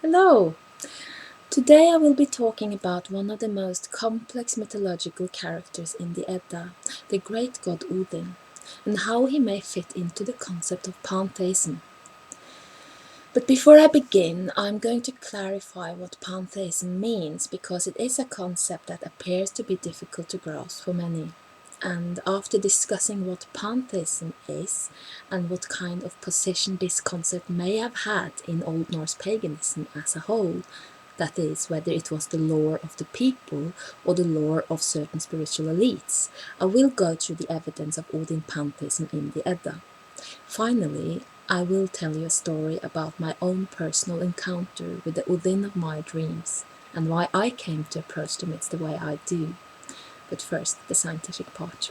Hello! Today I will be talking about one of the most complex mythological characters in the Edda, the great god Odin, and how he may fit into the concept of pantheism. But before I begin, I'm going to clarify what pantheism means, because it is a concept that appears to be difficult to grasp for many. And after discussing what pantheism is and what kind of position this concept may have had in Old Norse paganism as a whole, that is, whether it was the lore of the people or the lore of certain spiritual elites, I will go through the evidence of Odin pantheism in the Edda. Finally, I will tell you a story about my own personal encounter with the Odin of my dreams, and why I came to approach the myths the way I do. But first, the scientific part.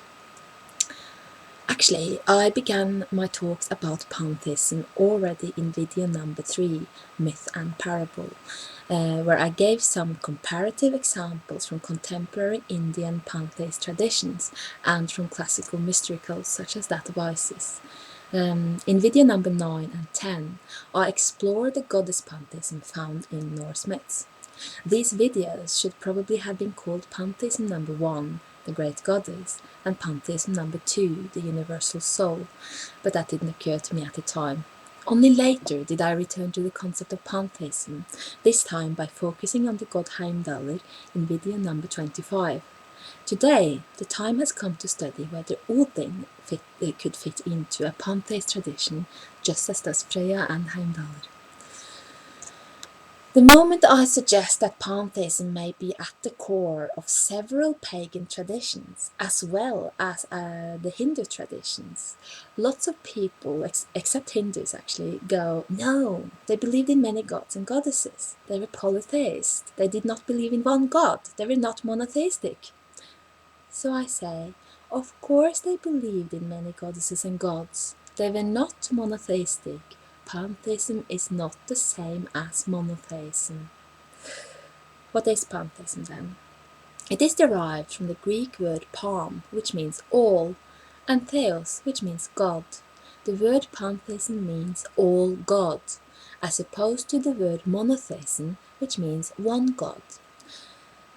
Actually, I began my talks about pantheism already in video number 3, Myth and Parable, where I gave some comparative examples from contemporary Indian pantheist traditions and from classical mystericals such as that of Isis. In video number 9 and 10, I explore the goddess pantheism found in Norse myths. These videos should probably have been called Pantheism number 1, the Great Goddess, and Pantheism number 2, the Universal Soul, but that didn't occur to me at the time. Only later did I return to the concept of pantheism, this time by focusing on the god Heimdallr in video number 25. Today, the time has come to study whether Odin could fit into a pantheist tradition, just as does Freya and Heimdallr. The moment I suggest that pantheism may be at the core of several pagan traditions, as well as the Hindu traditions, lots of people, except Hindus actually, go, no, they believed in many gods and goddesses. They were polytheists. They did not believe in one god. They were not monotheistic. So I say, of course they believed in many goddesses and gods. They were not monotheistic. Pantheism is not the same as monotheism. What is pantheism then? It is derived from the Greek word pan, which means all, and theos, which means God. The word pantheism means all God, as opposed to the word monotheism, which means one God.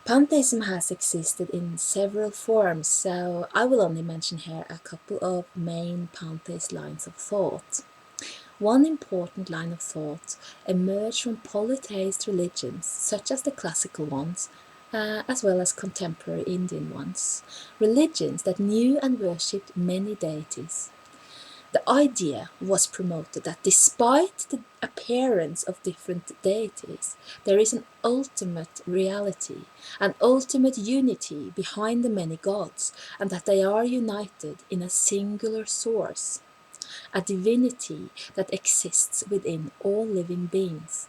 Pantheism has existed in several forms, so I will only mention here a couple of main pantheist lines of thought. One important line of thought emerged from polytheist religions, such as the classical ones, as well as contemporary Indian ones, religions that knew and worshipped many deities. The idea was promoted that despite the appearance of different deities, there is an ultimate reality, an ultimate unity behind the many gods, and that they are united in a singular source, a divinity that exists within all living beings.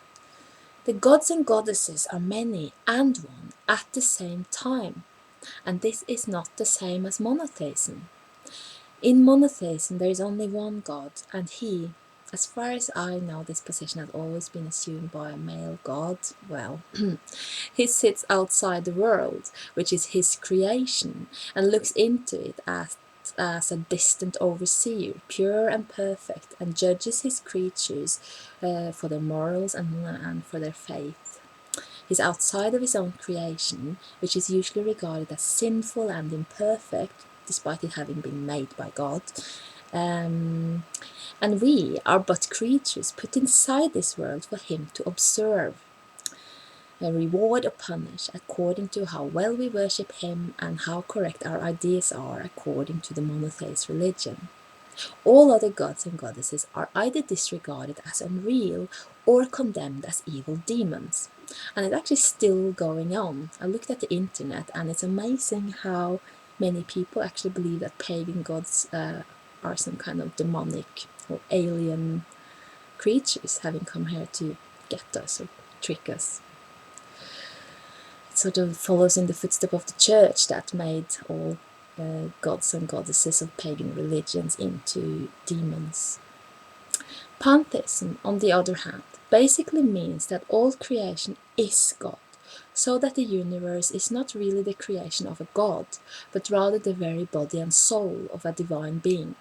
The gods and goddesses are many and one at the same time, and this is not the same as monotheism. In monotheism there is only one god, and he, as far as I know, this position has always been assumed by a male god. Well, he sits outside the world, which is his creation, and looks into it as a distant overseer, pure and perfect, and judges his creatures for their morals and for their faith. He's outside of his own creation, which is usually regarded as sinful and imperfect, despite it having been made by God. And we are but creatures put inside this world for him to observe, reward or punish according to how well we worship him and how correct our ideas are according to the monotheist religion. All other gods and goddesses are either disregarded as unreal or condemned as evil demons. And it's actually still going on. I looked at the internet and it's amazing how many people actually believe that pagan gods are some kind of demonic or alien creatures having come here to get us or trick us. It sort of follows in the footsteps of the church that made all gods and goddesses of pagan religions into demons. Pantheism, on the other hand, basically means that all creation is God, so that the universe is not really the creation of a god, but rather the very body and soul of a divine being.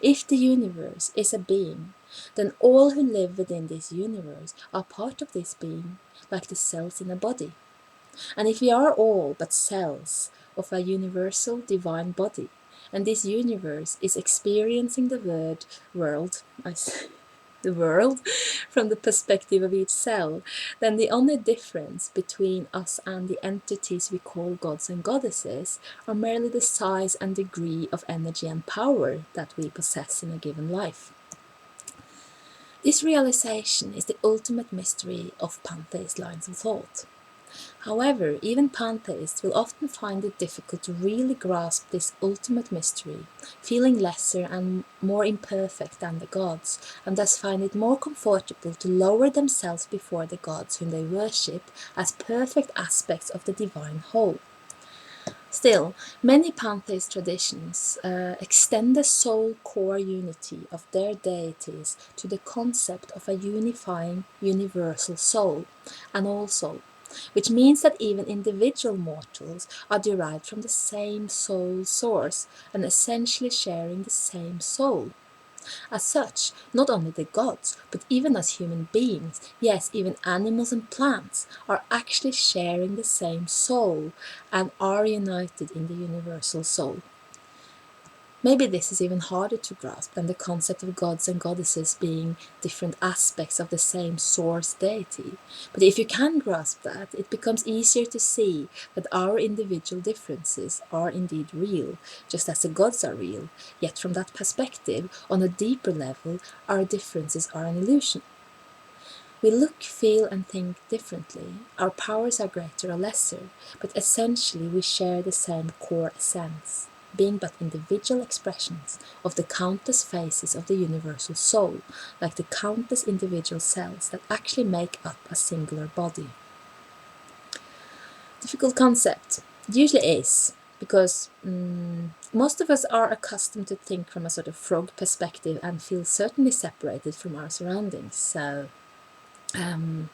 If the universe is a being, then all who live within this universe are part of this being, like the cells in a body. And if we are all but cells of a universal divine body, and this universe is experiencing the the world from the perspective of each cell, then the only difference between us and the entities we call gods and goddesses are merely the size and degree of energy and power that we possess in a given life. This realization is the ultimate mystery of pantheist lines of thought. However, even pantheists will often find it difficult to really grasp this ultimate mystery, feeling lesser and more imperfect than the gods, and thus find it more comfortable to lower themselves before the gods whom they worship as perfect aspects of the divine whole. Still, many pantheist traditions extend the soul core unity of their deities to the concept of a unifying universal soul, an all-soul, which means that even individual mortals are derived from the same soul source and essentially sharing the same soul. As such, not only the gods, but even as human beings, yes, even animals and plants, are actually sharing the same soul and are united in the universal soul. Maybe this is even harder to grasp than the concept of gods and goddesses being different aspects of the same source deity. But if you can grasp that, it becomes easier to see that our individual differences are indeed real, just as the gods are real. Yet from that perspective, on a deeper level, our differences are an illusion. We look, feel and think differently. Our powers are greater or lesser, but essentially we share the same core essence, being but individual expressions of the countless faces of the universal soul, like the countless individual cells that actually make up a singular body. Difficult concept. It usually is, because most of us are accustomed to think from a sort of frog perspective and feel certainly separated from our surroundings. So I'm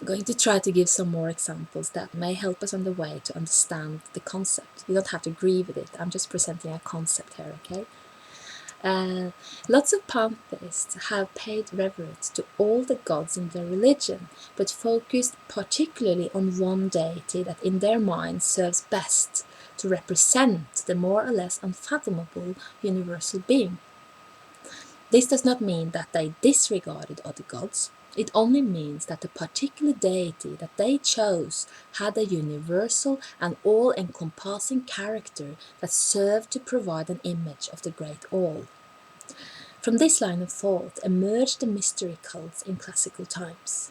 going to try to give some more examples that may help us on the way to understand the concept. You don't have to agree with it, I'm just presenting a concept here, okay? Lots of pantheists have paid reverence to all the gods in their religion, but focused particularly on one deity that in their minds serves best to represent the more or less unfathomable universal being. This does not mean that they disregarded other gods. It only means that the particular deity that they chose had a universal and all-encompassing character that served to provide an image of the great all. From this line of thought emerged the mystery cults in classical times.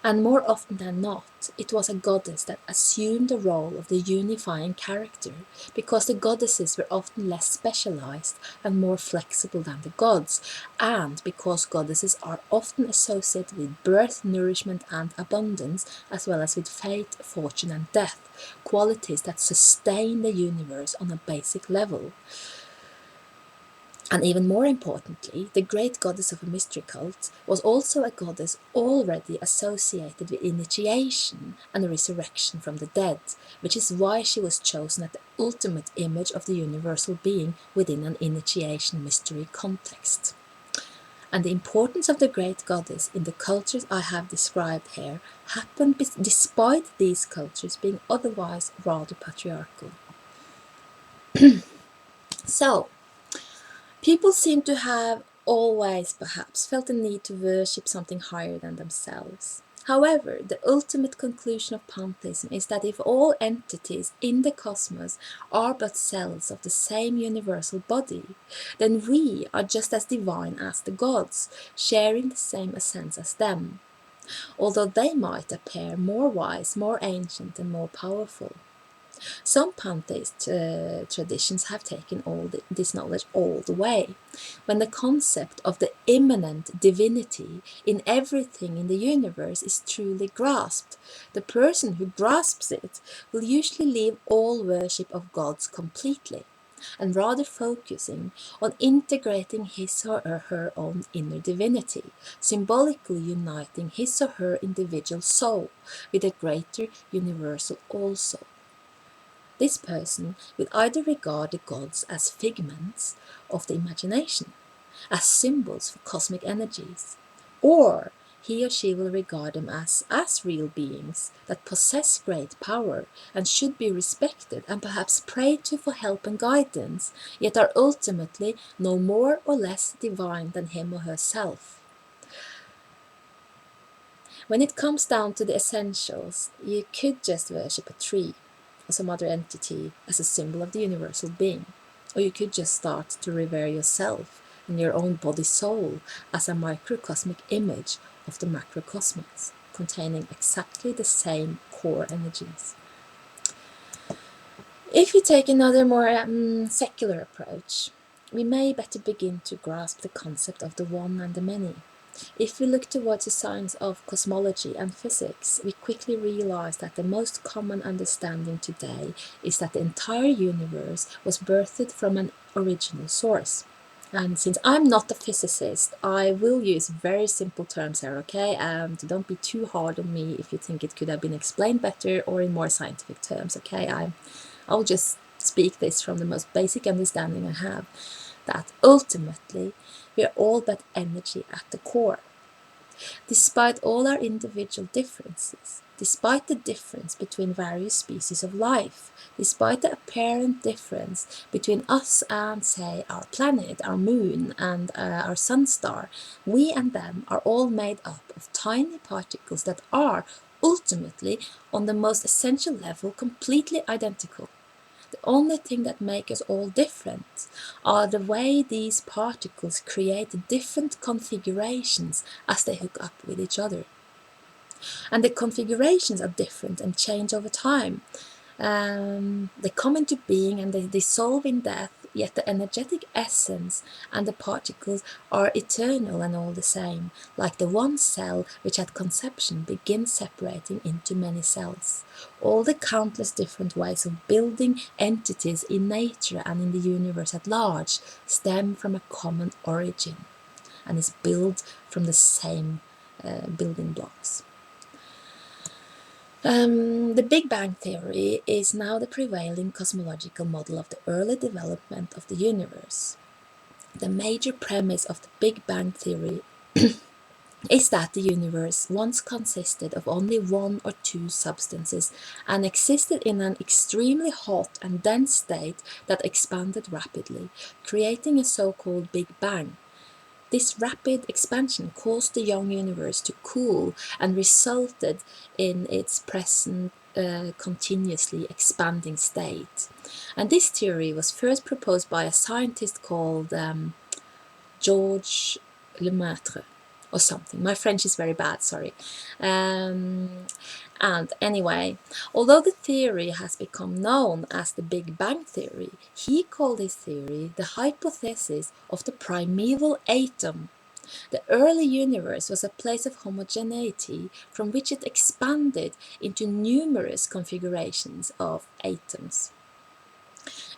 And more often than not, it was a goddess that assumed the role of the unifying character, because the goddesses were often less specialized and more flexible than the gods, and because goddesses are often associated with birth, nourishment and abundance, as well as with fate, fortune and death, qualities that sustain the universe on a basic level. And even more importantly, the great goddess of a mystery cult was also a goddess already associated with initiation and resurrection from the dead, which is why she was chosen as the ultimate image of the universal being within an initiation mystery context. And the importance of the great goddess in the cultures I have described here happened despite these cultures being otherwise rather patriarchal. So, people seem to have always perhaps felt the need to worship something higher than themselves. However, the ultimate conclusion of pantheism is that if all entities in the cosmos are but cells of the same universal body, then we are just as divine as the gods, sharing the same essence as them, although they might appear more wise, more ancient and more powerful. Some pantheist traditions have taken this knowledge all the way, when the concept of the immanent divinity in everything in the universe is truly grasped. The person who grasps it will usually leave all worship of gods completely, and rather focusing on integrating his or her own inner divinity, symbolically uniting his or her individual soul with a greater universal also. This person will either regard the gods as figments of the imagination, as symbols for cosmic energies, or he or she will regard them as real beings that possess great power and should be respected and perhaps prayed to for help and guidance, yet are ultimately no more or less divine than him or herself. When it comes down to the essentials, you could just worship a tree or some other entity as a symbol of the universal being, or you could just start to revere yourself and your own body-soul as a microcosmic image of the macrocosmos, containing exactly the same core energies. If you take another more secular approach, we may better begin to grasp the concept of the one and the many. If we look towards the science of cosmology and physics, we quickly realize that the most common understanding today is that the entire universe was birthed from an original source. And since I'm not a physicist, I will use very simple terms here, okay? Don't be too hard on me if you think it could have been explained better or in more scientific terms, okay? I'll just speak this from the most basic understanding I have, that ultimately we are all but energy at the core. Despite all our individual differences, despite the difference between various species of life, despite the apparent difference between us and, say, our planet, our moon, and our sun star, we and them are all made up of tiny particles that are, ultimately, on the most essential level, completely identical. The only thing that makes us all different are the way these particles create different configurations as they hook up with each other. And the configurations are different and change over time. They come into being and they dissolve in death, yet the energetic essence and the particles are eternal and all the same, like the one cell which at conception begins separating into many cells. All the countless different ways of building entities in nature and in the universe at large stem from a common origin and is built from the same building blocks. The Big Bang Theory is now the prevailing cosmological model of the early development of the universe. The major premise of the Big Bang Theory is that the universe once consisted of only one or two substances and existed in an extremely hot and dense state that expanded rapidly, creating a so-called Big Bang. This rapid expansion caused the young universe to cool and resulted in its present continuously expanding state. And this theory was first proposed by a scientist called Georges Lemaitre or something. My French is very bad, sorry. And anyway, although the theory has become known as the Big Bang Theory, he called his theory the hypothesis of the primeval atom. The early universe was a place of homogeneity from which it expanded into numerous configurations of atoms.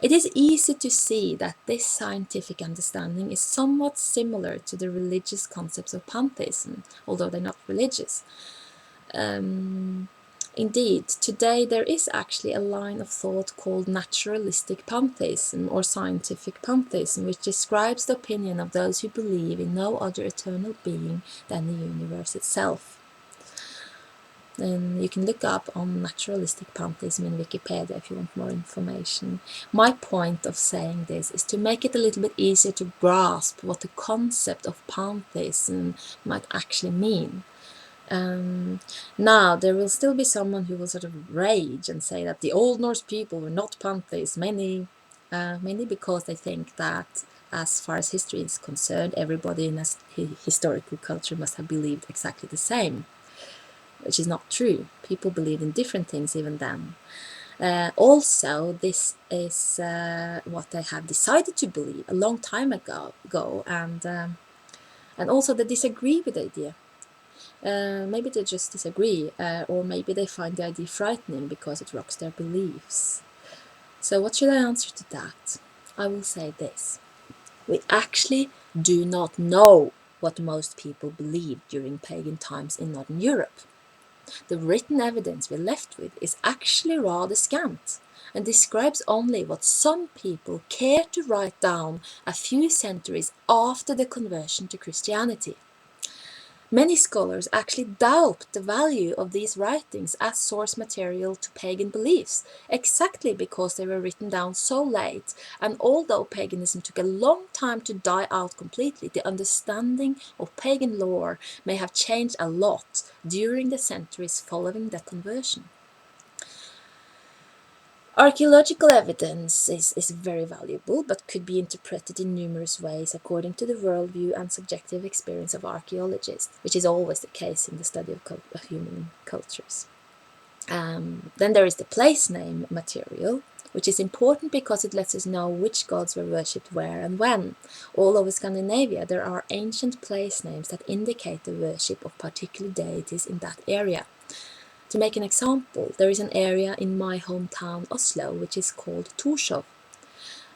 It is easy to see that this scientific understanding is somewhat similar to the religious concepts of pantheism, although they're not religious. Indeed, today there is actually a line of thought called naturalistic pantheism or scientific pantheism, which describes the opinion of those who believe in no other eternal being than the universe itself. And you can look up on naturalistic pantheism in Wikipedia if you want more information. My point of saying this is to make it a little bit easier to grasp what the concept of pantheism might actually mean. Now, there will still be someone who will sort of rage and say that the Old Norse people were not pantheists, mainly because they think that as far as history is concerned, everybody in a historical culture must have believed exactly the same, which is not true. People believed in different things even then. Also, this is what they have decided to believe a long time ago, and also they disagree with the idea. Maybe they just disagree, or maybe they find the idea frightening because it rocks their beliefs. So what should I answer to that? I will say this. We actually do not know what most people believed during pagan times in Northern Europe. The written evidence we're left with is actually rather scant and describes only what some people care to write down a few centuries after the conversion to Christianity. Many scholars actually doubt the value of these writings as source material to pagan beliefs, exactly because they were written down so late, and although paganism took a long time to die out completely, the understanding of pagan lore may have changed a lot during the centuries following the conversion. Archaeological evidence is very valuable, but could be interpreted in numerous ways according to the worldview and subjective experience of archaeologists, which is always the case in the study of human cultures. Then there is the place name material, which is important because it lets us know which gods were worshipped where and when. All over Scandinavia, there are ancient place names that indicate the worship of particular deities in that area. To make an example, there is an area in my hometown Oslo which is called Torshov,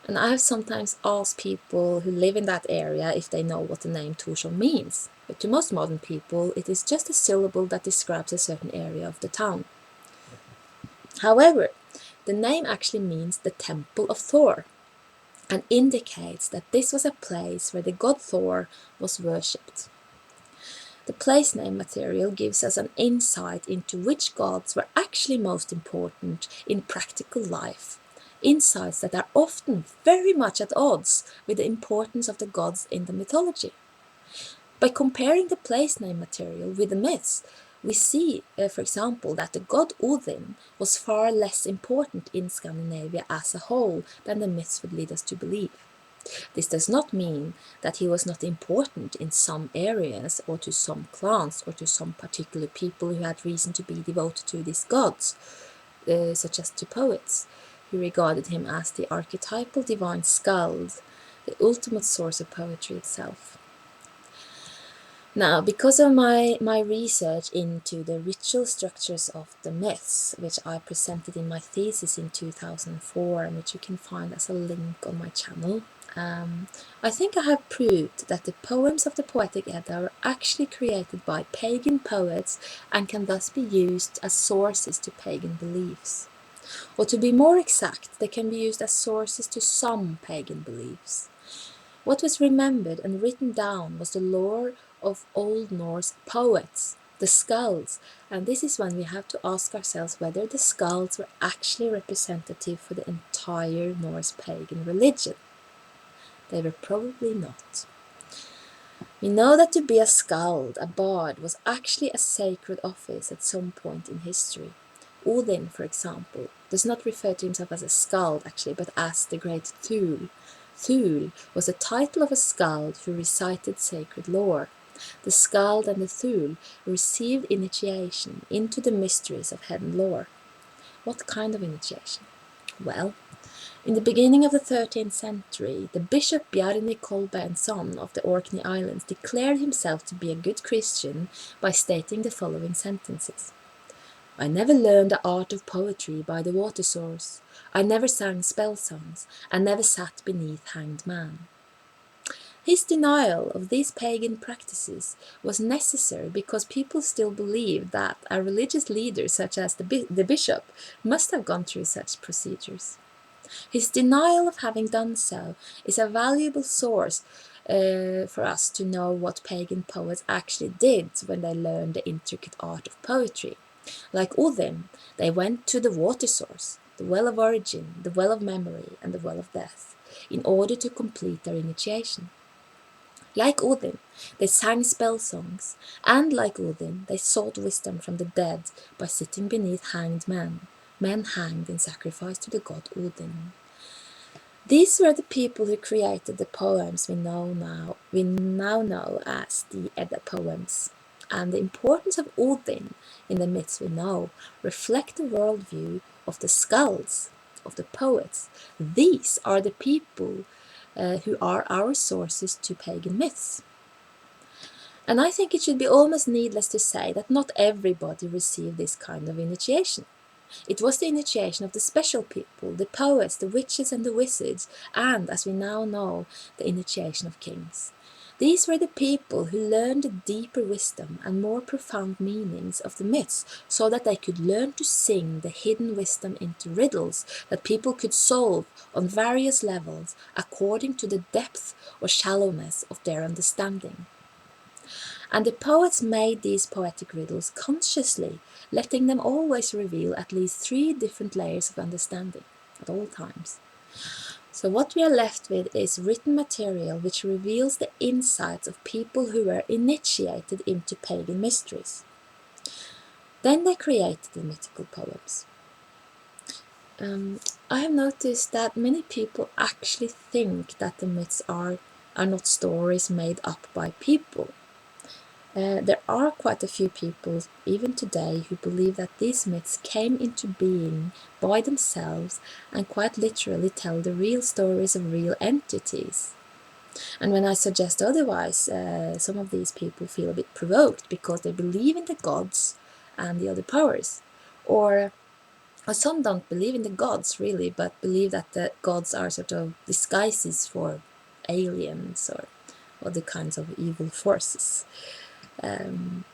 and I have sometimes asked people who live in that area if they know what the name Torshov means, but to most modern people it is just a syllable that describes a certain area of the town. However, the name actually means the Temple of Thor, and indicates that this was a place where the god Thor was worshipped. The place name material gives us an insight into which gods were actually most important in practical life, insights that are often very much at odds with the importance of the gods in the mythology. By comparing the place name material with the myths, we see, for example, that the god Odin was far less important in Scandinavia as a whole than the myths would lead us to believe. This does not mean that he was not important in some areas or to some clans or to some particular people who had reason to be devoted to these gods, such as to poets, who regarded him as the archetypal divine skald, the ultimate source of poetry itself. Now, because of my research into the ritual structures of the myths, which I presented in my thesis in 2004, and which you can find as a link on my channel, I think I have proved that the poems of the Poetic Edda are actually created by pagan poets and can thus be used as sources to pagan beliefs. Or to be more exact, they can be used as sources to some pagan beliefs. What was remembered and written down was the lore of Old Norse poets, the skalds, and this is when we have to ask ourselves whether the skalds were actually representative for the entire Norse pagan religion. They were probably not. We know that to be a skald, a bard, was actually a sacred office at some point in history. Odin, for example, does not refer to himself as a skald actually, but as the great Thule. Thule was the title of a skald who recited sacred lore. The skald and the Thule received initiation into the mysteries of hidden lore. What kind of initiation? Well, in the beginning of the 13th century, the bishop Bjarni Kolbeinsson of the Orkney Islands declared himself to be a good Christian by stating the following sentences. I never learned the art of poetry by the water source. I never sang spell songs. I never sat beneath hanged man. His denial of these pagan practices was necessary because people still believed that a religious leader such as the bishop must have gone through such procedures. His denial of having done so is a valuable source for us to know what pagan poets actually did when they learned the intricate art of poetry. Like Odin, they went to the water source, the well of origin, the well of memory, and the well of death, in order to complete their initiation. Like Odin, they sang spell songs, and like Odin, they sought wisdom from the dead by sitting beneath hanged men hanged in sacrifice to the god Odin. These were the people who created the poems we now know as the Edda poems, and the importance of Odin in the myths we know reflect the worldview of the skalds, of the poets. These are the people who are our sources to pagan myths. And I think it should be almost needless to say that not everybody received this kind of initiation. It was the initiation of the special people, the poets, the witches and the wizards, and, as we now know, the initiation of kings. These were the people who learned the deeper wisdom and more profound meanings of the myths, so that they could learn to sing the hidden wisdom into riddles that people could solve on various levels according to the depth or shallowness of their understanding. And the poets made these poetic riddles consciously, letting them always reveal at least 3 different layers of understanding at all times. So what we are left with is written material which reveals the insights of people who were initiated into pagan mysteries. Then they created the mythical poems. I have noticed that many people actually think that the myths are not stories made up by people. There are quite a few people, even today, who believe that these myths came into being by themselves and quite literally tell the real stories of real entities. And when I suggest otherwise, some of these people feel a bit provoked because they believe in the gods and the other powers. Or some don't believe in the gods really, but believe that the gods are sort of disguises for aliens or other kinds of evil forces. And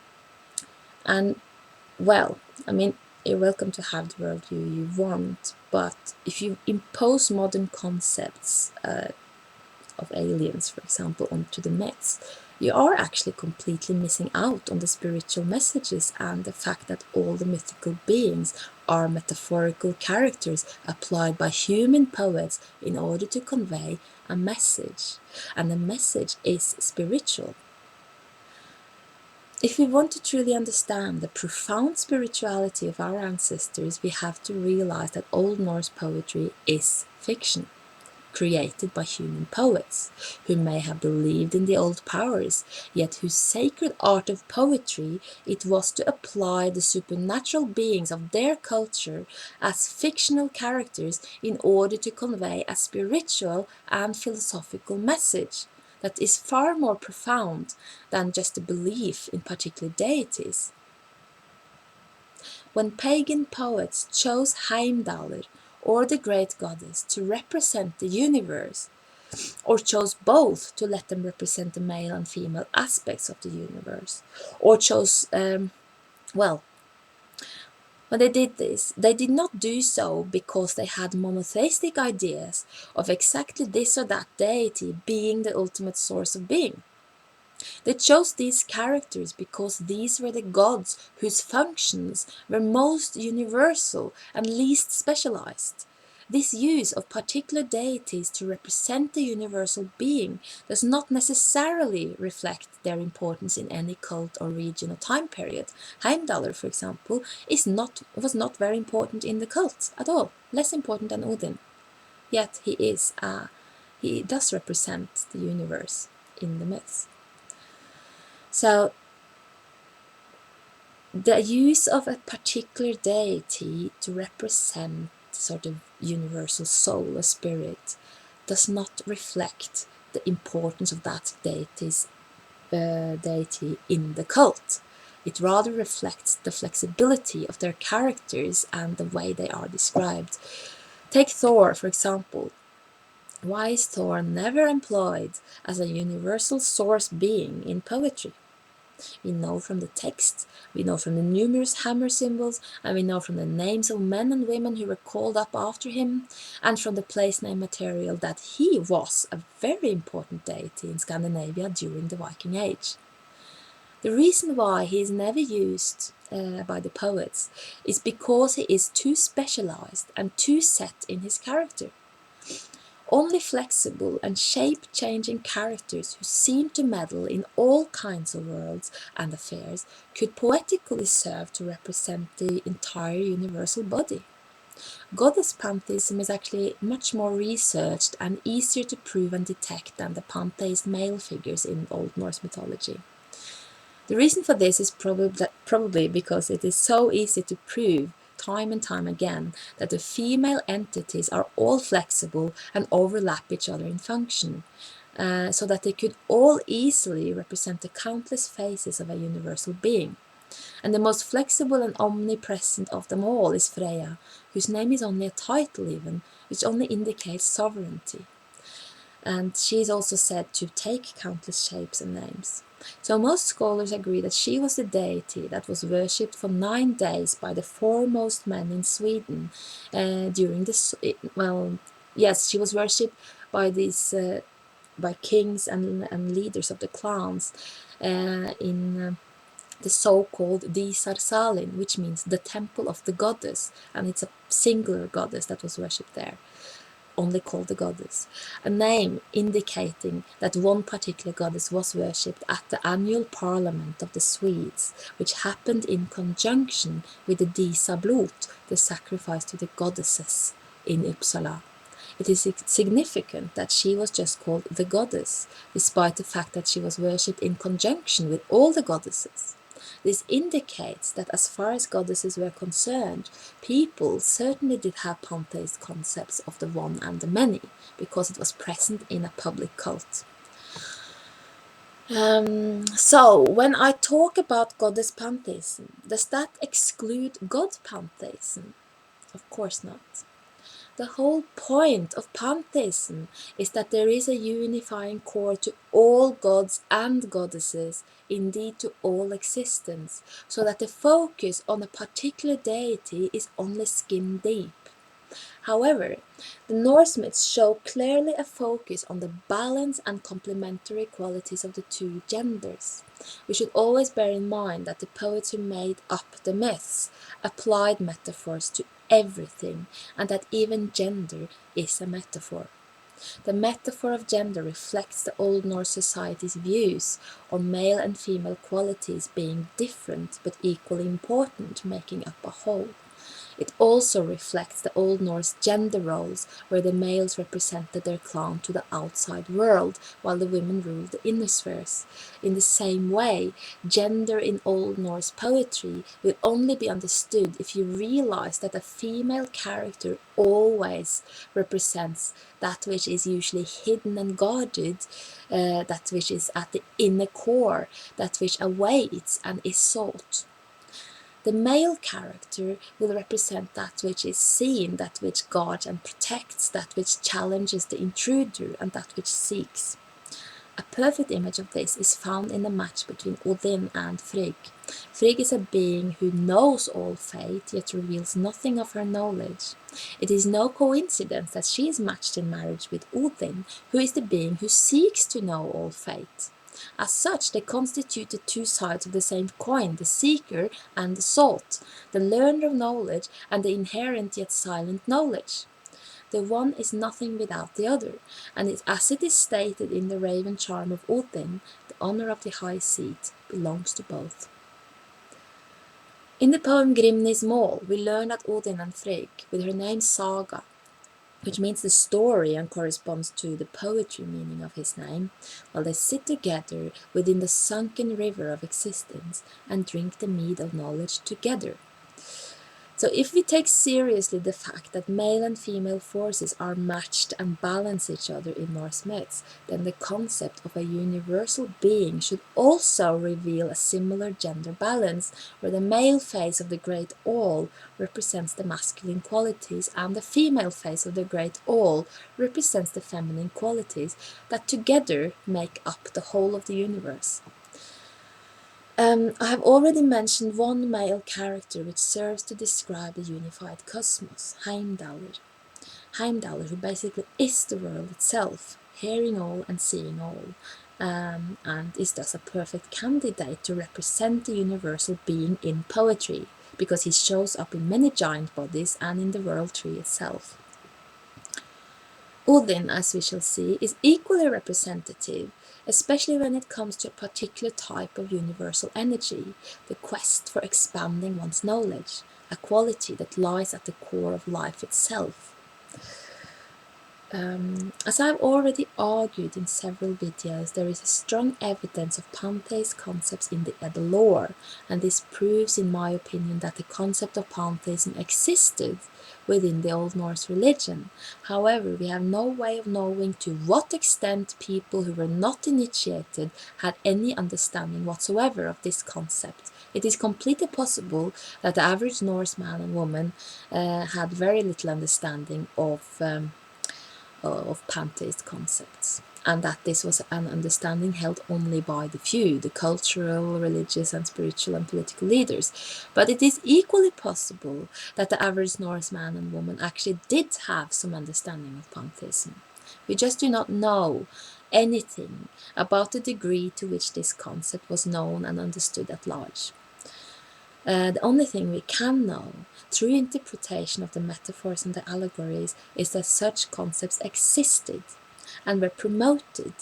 well, I mean, you're welcome to have the worldview you want, but if you impose modern concepts of aliens, for example, onto the myths, you are actually completely missing out on the spiritual messages and the fact that all the mythical beings are metaphorical characters applied by human poets in order to convey a message, and the message is spiritual. If we want to truly understand the profound spirituality of our ancestors, we have to realize that Old Norse poetry is fiction, created by human poets, who may have believed in the old powers, yet whose sacred art of poetry it was to apply the supernatural beings of their culture as fictional characters in order to convey a spiritual and philosophical message that is far more profound than just a belief in particular deities. When pagan poets chose Heimdallr, or the great goddess, to represent the universe, or chose both to let them represent the male and female aspects of the universe, or chose, when they did this, they did not do so because they had monotheistic ideas of exactly this or that deity being the ultimate source of being. They chose these characters because these were the gods whose functions were most universal and least specialized. This use of particular deities to represent the universal being does not necessarily reflect their importance in any cult or region or time period. Heimdallr, for example, was not very important in the cult at all, less important than Odin. Yet he does represent the universe in the myths. So the use of a particular deity to represent sort of universal soul or spirit does not reflect the importance of that deity in the cult. It rather reflects the flexibility of their characters and the way they are described. Take Thor, for example. Why is Thor never employed as a universal source being in poetry? We know from the text, we know from the numerous hammer symbols, and we know from the names of men and women who were called up after him, and from the place name material that he was a very important deity in Scandinavia during the Viking Age. The reason why he is never used by the poets is because he is too specialized and too set in his character. Only flexible and shape-changing characters who seem to meddle in all kinds of worlds and affairs could poetically serve to represent the entire universal body. Goddess pantheism is actually much more researched and easier to prove and detect than the pantheist male figures in Old Norse mythology. The reason for this is probably because it is so easy to prove time and time again that the female entities are all flexible and overlap each other in function, so that they could all easily represent the countless faces of a universal being. And the most flexible and omnipresent of them all is Freya, whose name is only a title even, which only indicates sovereignty. and she is also said to take countless shapes and names. So most scholars agree that she was the deity that was worshipped for 9 days by the foremost men in Sweden during this. Well, yes, she was worshipped by these by kings and leaders of the clans in the so-called Salin, which means the temple of the goddess, and it's a singular goddess that was worshipped there, only called the goddess, a name indicating that one particular goddess was worshipped at the annual parliament of the Swedes, which happened in conjunction with the Blot, the sacrifice to the goddesses in Uppsala. It is significant that she was just called the goddess, despite the fact that she was worshipped in conjunction with all the goddesses. This indicates that as far as goddesses were concerned, people certainly did have pantheist concepts of the one and the many, because it was present in a public cult. So, when I talk about goddess pantheism, does that exclude god pantheism? Of course not. The whole point of pantheism is that there is a unifying core to all gods and goddesses, indeed to all existence, so that the focus on a particular deity is only skin deep. However, the Norse myths show clearly a focus on the balance and complementary qualities of the two genders. We should always bear in mind that the poets who made up the myths applied metaphors to everything, and that even gender is a metaphor. The metaphor of gender reflects the Old Norse society's views on male and female qualities being different but equally important, making up a whole. It also reflects the Old Norse gender roles, where the males represented their clan to the outside world, while the women ruled the inner spheres. In the same way, gender in Old Norse poetry will only be understood if you realize that a female character always represents that which is usually hidden and guarded, that which is at the inner core, that which awaits and is sought. The male character will represent that which is seen, that which guards and protects, that which challenges the intruder, and that which seeks. A perfect image of this is found in the match between Odin and Frigg. Frigg is a being who knows all fate, yet reveals nothing of her knowledge. It is no coincidence that she is matched in marriage with Odin, who is the being who seeks to know all fate. As such, they constitute the two sides of the same coin, the seeker and the sought, the learner of knowledge and the inherent yet silent knowledge. The one is nothing without the other, and as it is stated in the Raven charm of Odin, the honor of the high seat belongs to both. In the poem Grimnismal, we learn that Odin and Frigg, with her name Saga, which means the story and corresponds to the poetry meaning of his name, while they sit together within the sunken river of existence and drink the mead of knowledge together. So if we take seriously the fact that male and female forces are matched and balance each other in Norse myths, then the concept of a universal being should also reveal a similar gender balance, where the male face of the great all represents the masculine qualities and the female face of the great all represents the feminine qualities that together make up the whole of the universe. I have already mentioned one male character which serves to describe the unified cosmos, Heimdallr. Heimdallr, who basically is the world itself, hearing all and seeing all, and is thus a perfect candidate to represent the universal being in poetry, because he shows up in many giant bodies and in the world tree itself. Odin, as we shall see, is equally representative, especially when it comes to a particular type of universal energy, the quest for expanding one's knowledge, a quality that lies at the core of life itself. As I've already argued in several videos, there is a strong evidence of pantheist concepts in the Edda lore, and this proves, in my opinion, that the concept of pantheism existed within the Old Norse religion. However, we have no way of knowing to what extent people who were not initiated had any understanding whatsoever of this concept. It is completely possible that the average Norse man and woman had very little understanding of of pantheist concepts, and that this was an understanding held only by the few, the cultural, religious, and spiritual and political leaders. But it is equally possible that the average Norse man and woman actually did have some understanding of pantheism. We just do not know anything about the degree to which this concept was known and understood at large. The only thing we can know through interpretation of the metaphors and the allegories is that such concepts existed and were promoted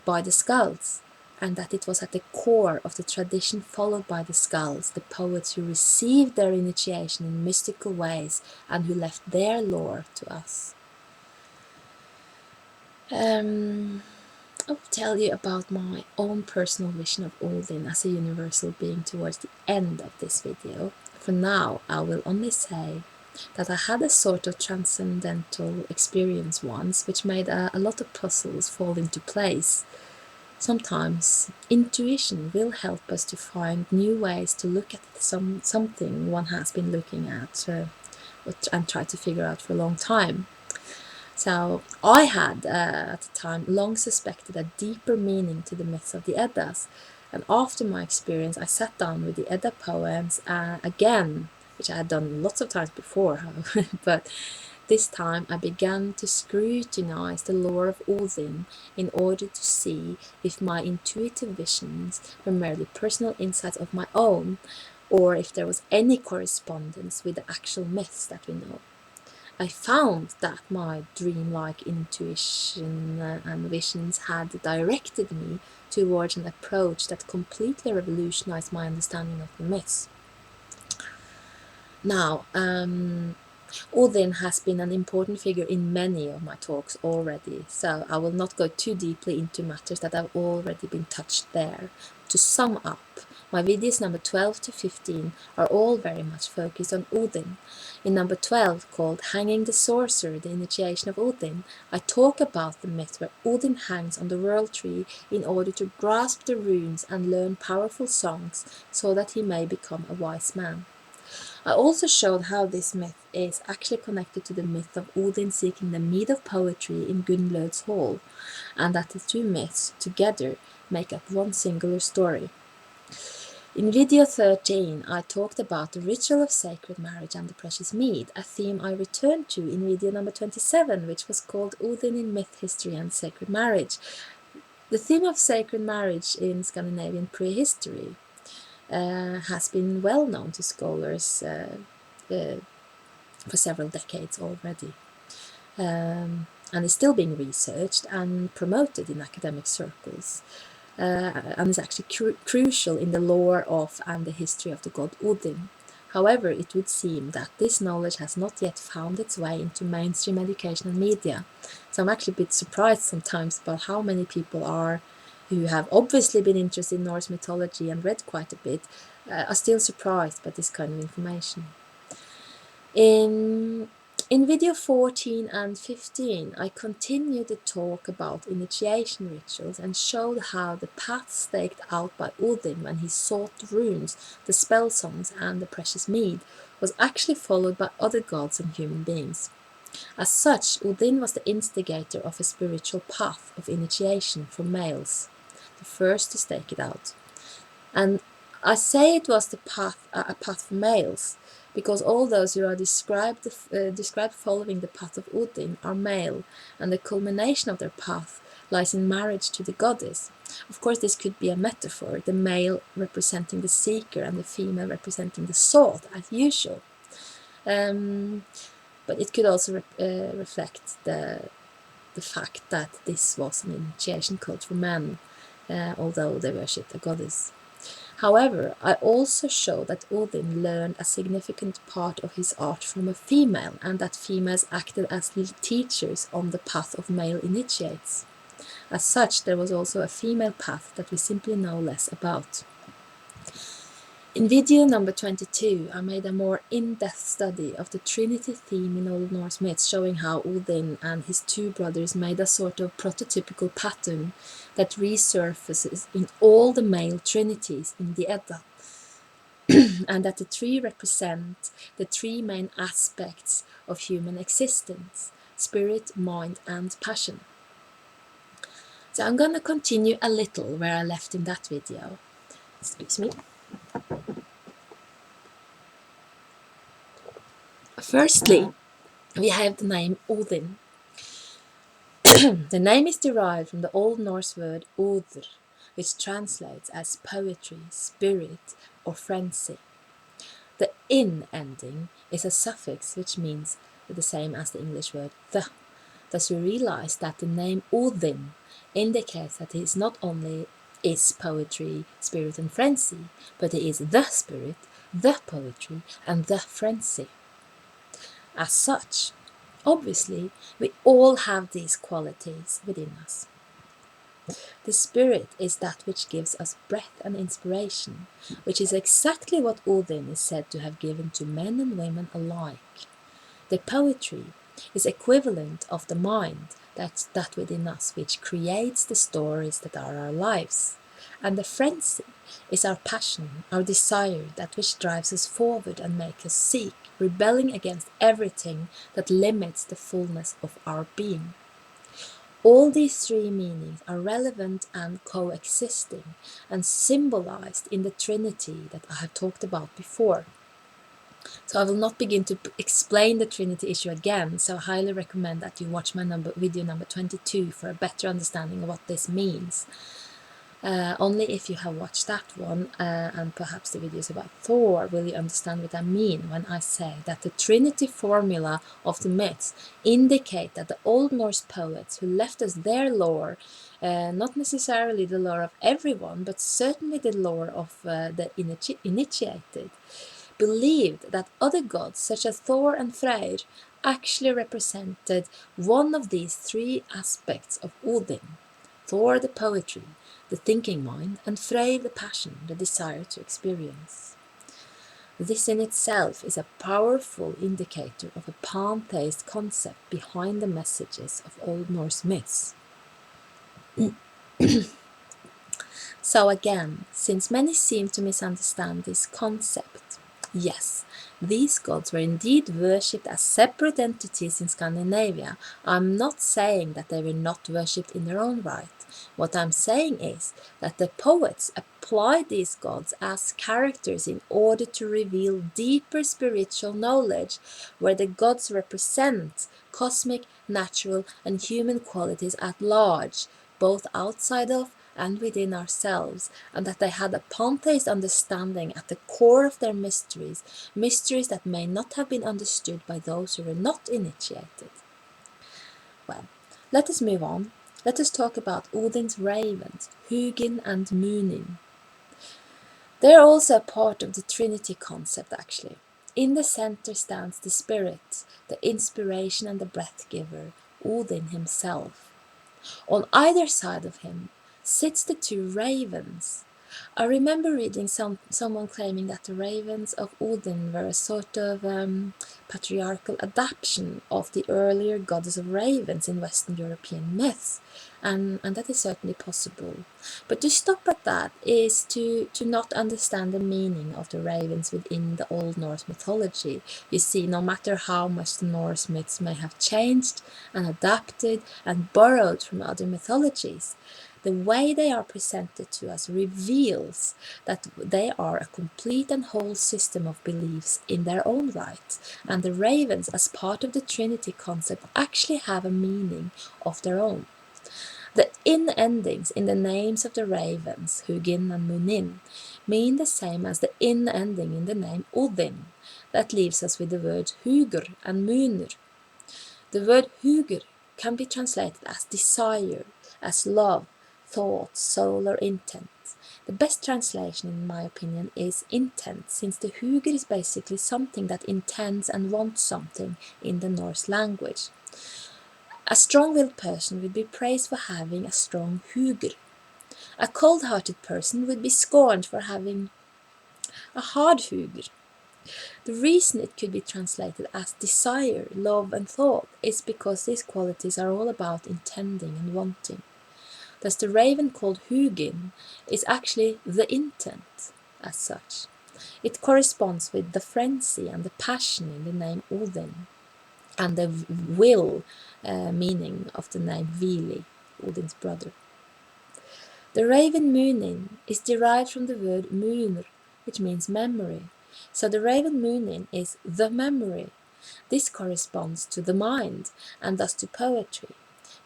by the skalds, and that it was at the core of the tradition followed by the skalds, the poets who received their initiation in mystical ways and who left their lore to us. I'll tell you about my own personal vision of Odin as a universal being towards the end of this video. For now, I will only say that I had a sort of transcendental experience once, which made a lot of puzzles fall into place. Sometimes intuition will help us to find new ways to look at something one has been looking at and try to figure out for a long time. So I had, at the time, long suspected a deeper meaning to the myths of the Eddas, and after my experience I sat down with the Edda poems again, which I had done lots of times before, but this time I began to scrutinize the lore of Odin in order to see if my intuitive visions were merely personal insights of my own, or if there was any correspondence with the actual myths that we know. I found that my dreamlike intuition and visions had directed me towards an approach that completely revolutionized my understanding of the myths. Now, Odin has been an important figure in many of my talks already, so I will not go too deeply into matters that have already been touched there. To sum up, my videos number 12 to 15 are all very much focused on Odin. In number 12, called Hanging the Sorcerer, the Initiation of Odin, I talk about the myth where Odin hangs on the world tree in order to grasp the runes and learn powerful songs so that he may become a wise man. I also showed how this myth is actually connected to the myth of Odin seeking the mead of poetry in Gunnlod's hall, and that the two myths together make up one singular story. In video 13, I talked about the ritual of sacred marriage and the precious mead, a theme I returned to in video number 27, which was called Odin in Myth, History and Sacred Marriage. The theme of sacred marriage in Scandinavian prehistory has been well known to scholars for several decades already, and is still being researched and promoted in academic circles, and is actually crucial in the lore of and the history of the god Odin. However, it would seem that this knowledge has not yet found its way into mainstream education and media, so I'm actually a bit surprised sometimes about how many people are who have obviously been interested in Norse mythology and read quite a bit, are still surprised by this kind of information. In video 14 and 15, I continued the talk about initiation rituals and showed how the path staked out by Odin when he sought the runes, the spell songs and the precious mead was actually followed by other gods and human beings. As such, Odin was the instigator of a spiritual path of initiation for males, the first to stake it out. And I say it was a path for males, because all those who are described following the path of Odin are male, and the culmination of their path lies in marriage to the goddess. Of course, this could be a metaphor, the male representing the seeker and the female representing the sought, as usual. But it could also reflect the fact that this was an initiation code for men, although they worshipped a goddess. However, I also show that Odin learned a significant part of his art from a female, and that females acted as teachers on the path of male initiates. As such, there was also a female path that we simply know less about. In video number 22, I made a more in-depth study of the Trinity theme in Old Norse myths, showing how Odin and his two brothers made a sort of prototypical pattern that resurfaces in all the male trinities in the Edda, and that the three represent the three main aspects of human existence: spirit, mind and passion. So I'm gonna continue a little where I left in that video. Excuse me. Firstly, we have the name Odin. The name is derived from the Old Norse word Odr, which translates as poetry, spirit, or frenzy. The in ending is a suffix which means the same as the English word the. Thus we realize that the name Odin indicates that he not only is poetry, spirit and frenzy, but he is the spirit, the poetry and the frenzy. As such, obviously, we all have these qualities within us. The spirit is that which gives us breath and inspiration, which is exactly what Odin is said to have given to men and women alike. The poetry is equivalent of the mind, that's that within us which creates the stories that are our lives. And the frenzy is our passion, our desire, that which drives us forward and makes us seek, rebelling against everything that limits the fullness of our being. All these three meanings are relevant and coexisting and symbolized in the Trinity that I have talked about before. So I will not begin to explain the Trinity issue again, so I highly recommend that you watch my video number 22 for a better understanding of what this means. Only if you have watched that one and perhaps the videos about Thor will you understand what I mean when I say that the Trinity formula of the myths indicate that the Old Norse poets who left us their lore, not necessarily the lore of everyone, but certainly the lore of the initiated, believed that other gods such as Thor and Freyr actually represented one of these three aspects of Odin. Thor the poetry, the thinking mind, and Freyr the passion, the desire to experience. This in itself is a powerful indicator of a pantheist concept behind the messages of Old Norse myths. So again, since many seem to misunderstand this concept, yes, these gods were indeed worshipped as separate entities in Scandinavia. I'm not saying that they were not worshipped in their own right. What I'm saying is that the poets applied these gods as characters in order to reveal deeper spiritual knowledge, where the gods represent cosmic, natural, and human qualities at large, both outside of and within ourselves, and that they had a pantheist understanding at the core of their mysteries, mysteries that may not have been understood by those who were not initiated. Well, let us move on. Let us talk about Odin's ravens, Hugin and Munin. They are also a part of the Trinity concept, actually. In the center stands the spirit, the inspiration and the breath giver, Odin himself. On either side of him sits the two ravens. I remember reading someone claiming that the ravens of Odin were a sort of patriarchal adaptation of the earlier goddess of ravens in Western European myths, and that is certainly possible. But to stop at that is to not understand the meaning of the ravens within the Old Norse mythology. You see, no matter how much the Norse myths may have changed and adapted and borrowed from other mythologies, the way they are presented to us reveals that they are a complete and whole system of beliefs in their own right, and the ravens as part of the Trinity concept actually have a meaning of their own. The in endings in the names of the ravens, Hugin and Munin, mean the same as the in ending in the name Odin. That leaves us with the words Hugr and Munr. The word Hugr can be translated as desire, as love, thought, soul, or intent. The best translation, in my opinion, is intent, since the Hugr is basically something that intends and wants something in the Norse language. A strong-willed person would be praised for having a strong Hugr. A cold-hearted person would be scorned for having a hard Hugr. The reason it could be translated as desire, love and thought is because these qualities are all about intending and wanting. Thus the raven called Hugin is actually the intent as such. It corresponds with the frenzy and the passion in the name Odin. and the will meaning of the name Vili, Odin's brother. The raven moonin is derived from the word munr, which means memory. So the raven moonin is the memory. This corresponds to the mind, and thus to poetry.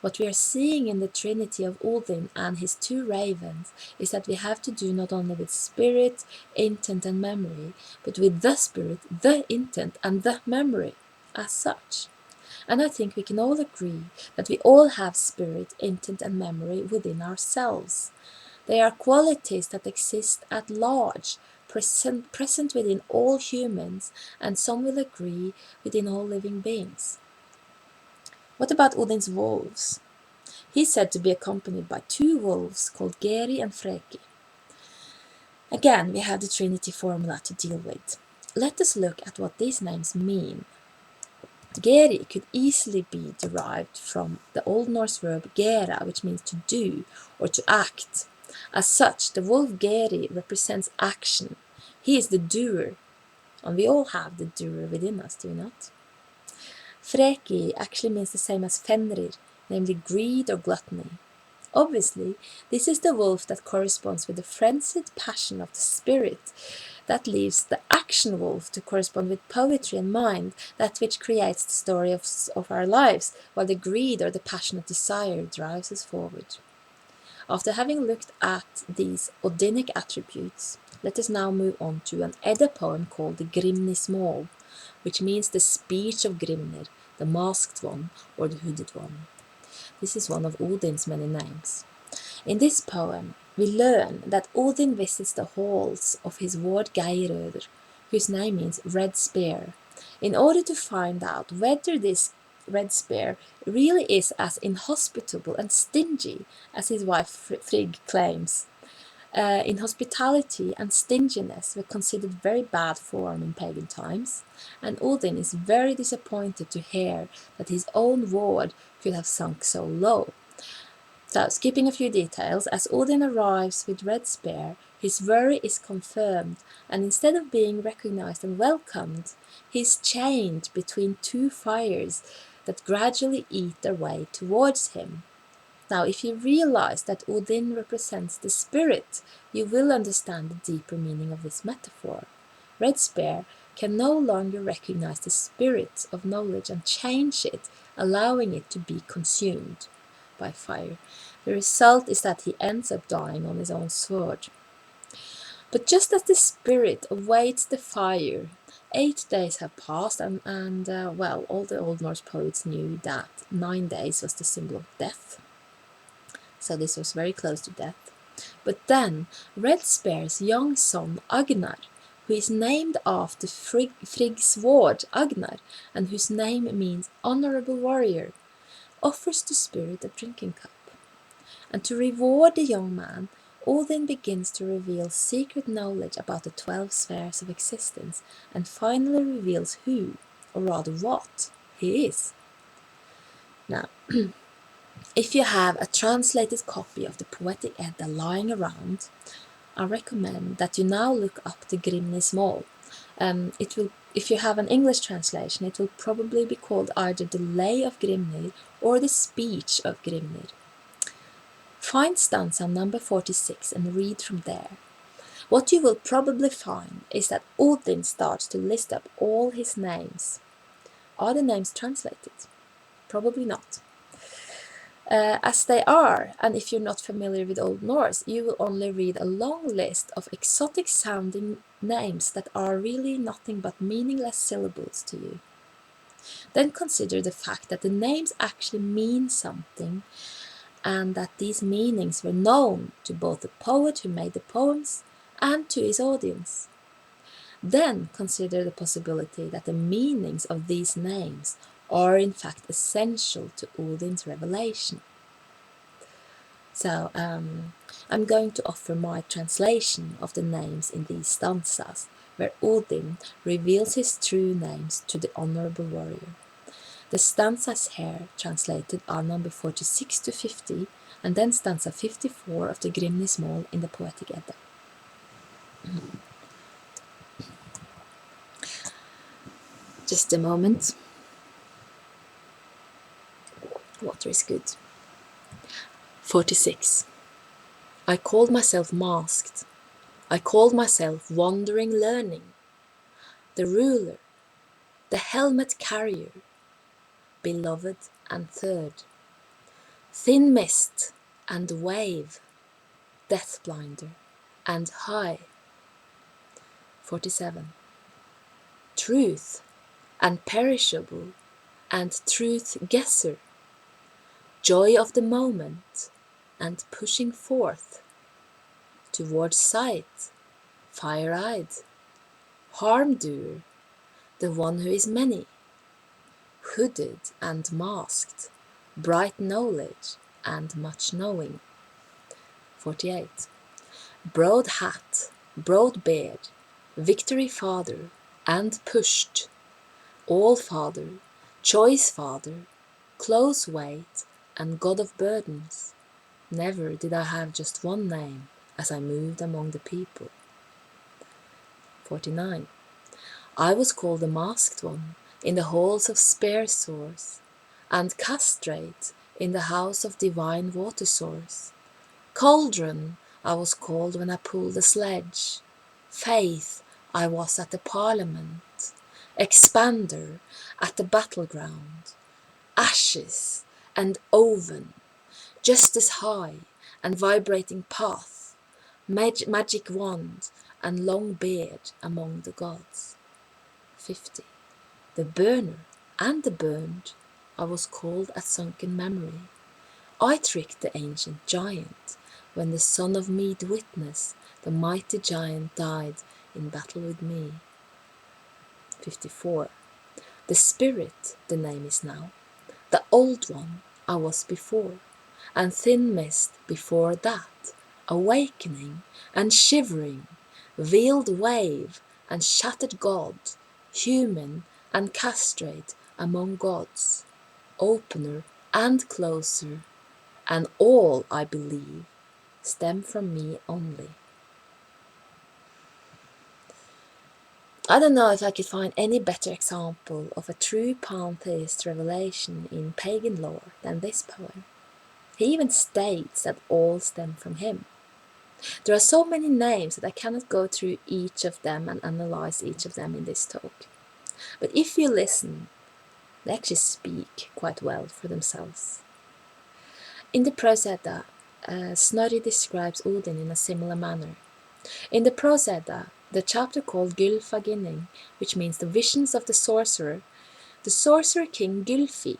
What we are seeing in the trinity of Odin and his two ravens is that we have to do not only with spirit, intent and memory, but with the spirit, the intent and the memory as such. And I think we can all agree that we all have spirit, intent and memory within ourselves. They are qualities that exist at large, present within all humans, and some will agree within all living beings. What about Odin's wolves? He's said to be accompanied by two wolves called Geri and Freki. Again, we have the Trinity formula to deal with. Let us look at what these names mean. Geri could easily be derived from the Old Norse verb gera, which means to do or to act. As such, the wolf Geri represents action. He is the doer, and we all have the doer within us, do we not? Freki actually means the same as Fenrir, namely greed or gluttony. Obviously, this is the wolf that corresponds with the frenzied passion of the spirit. That leaves the action wolf to correspond with poetry and mind, that which creates the story of our lives, while the greed or the passionate desire drives us forward. After having looked at these Odinic attributes, let us now move on to an Edda poem called the Grimnismal, which means the speech of Grimnir, the masked one or the hooded one. This is one of Odin's many names. In this poem, we learn that Odin visits the halls of his ward Geirröðr, whose name means red spear, in order to find out whether this red spear really is as inhospitable and stingy as his wife Frigg claims. Inhospitality and stinginess were considered very bad form in pagan times, and Odin is very disappointed to hear that his own ward could have sunk so low. So, skipping a few details, as Odin arrives with red spear, his worry is confirmed, and instead of being recognized and welcomed, he is chained between two fires that gradually eat their way towards him. Now, if you realize that Odin represents the spirit, you will understand the deeper meaning of this metaphor. Red Spear can no longer recognize the spirit of knowledge and change it, allowing it to be consumed by fire. The result is that he ends up dying on his own sword. But just as the spirit awaits the fire, 8 days have passed, and well, all the Old Norse poets knew that 9 days was the symbol of death. So this was very close to death. But then Red Spear's young son Agnar, who is named after Frigg's ward Agnar, and whose name means honorable warrior, offers the spirit a drinking cup. And to reward the young man, Odin begins to reveal secret knowledge about the 12 spheres of existence, and finally reveals who, or rather what, he is. Now, if you have a translated copy of the Poetic Edda lying around, I recommend that you now look up the Grimnismal. If you have an English translation, it will probably be called either the Lay of Grimnir or the Speech of Grimnir. Find stanza number 46 and read from there. What you will probably find is that Odin starts to list up all his names. Are the names translated? Probably not. As they are, and if you're not familiar with Old Norse, you will only read a long list of exotic sounding names that are really nothing but meaningless syllables to you. Then consider the fact that the names actually mean something, and that these meanings were known to both the poet who made the poems and to his audience. Then consider the possibility that the meanings of these names are in fact essential to Odin's revelation. So I'm going to offer my translation of the names in these stanzas, where Odin reveals his true names to the honorable warrior. The stanzas here translated are number 46 to 50, and then stanza 54 of the Grimnismal in the Poetic Edda. Just a moment. encounter is good. 46. I called myself masked. I called myself wandering learning, the ruler, the helmet carrier, beloved and third, thin mist and wave, deathblinder and high. 47. Truth and perishable and truth guesser, joy of the moment and pushing forth, towards sight, fire-eyed, harm-doer, the one who is many, hooded and masked, bright knowledge and much knowing. 48. Broad hat, broad beard, victory father, and pushed, all father, choice father, close weight, and god of burdens. Never did I have just one name as I moved among the people. 49. I was called the masked one in the halls of spear sores, and castrate in the house of divine water source. Cauldron I was called when I pulled the sledge. Faith I was at the parliament. Expander at the battleground. Ashes and oven, justice high and vibrating path, magic wand and long beard among the gods. 50. The burner and the burned I was called at sunken memory. I tricked the ancient giant when the son of mead witness the mighty giant died in battle with me. 54. The spirit the name is now, the old one I was before, and thin mist before that, awakening and shivering, veiled wave and shattered god, human and castrate among gods, opener and closer, and all, I believe, stem from me only. I don't know if I could find any better example of a true pantheist revelation in pagan lore than this poem. He even states that all stem from him. There are so many names that I cannot go through each of them and analyze each of them in this talk. But if you listen, they actually speak quite well for themselves. In the Prose Edda, Snorri describes Odin in a similar manner. In the Prose Edda, the chapter called Gylfaginning, which means the visions of the sorcerer king Gylfi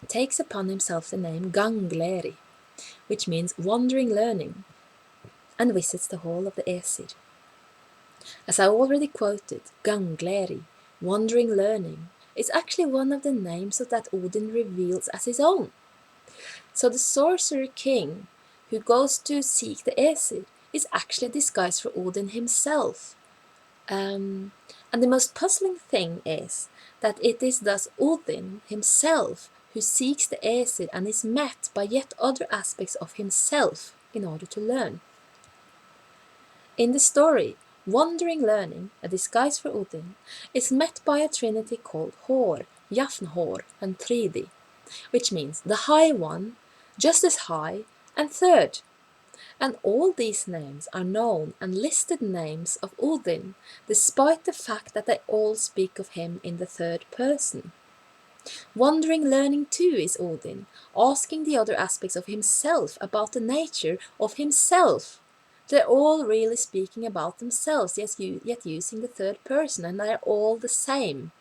takes upon himself the name Gangleri, which means wandering learning, and visits the hall of the Aesir. As I already quoted, Gangleri, wandering learning, is actually one of the names that Odin reveals as his own. So the sorcerer king who goes to seek the Aesir is actually a disguise for Odin himself. And the most puzzling thing is that it is thus Odin himself who seeks the Aesir and is met by yet other aspects of himself in order to learn. In the story, wandering learning, a disguise for Odin, is met by a trinity called Hor, Jafnhor, and Thridi, which means the High One, just as high, and third. And all these names are known and listed names of Odin, despite the fact that they all speak of him in the third person. Wandering learning too is Odin, asking the other aspects of himself about the nature of himself. They're all really speaking about themselves, yet using the third person, and they're all the same.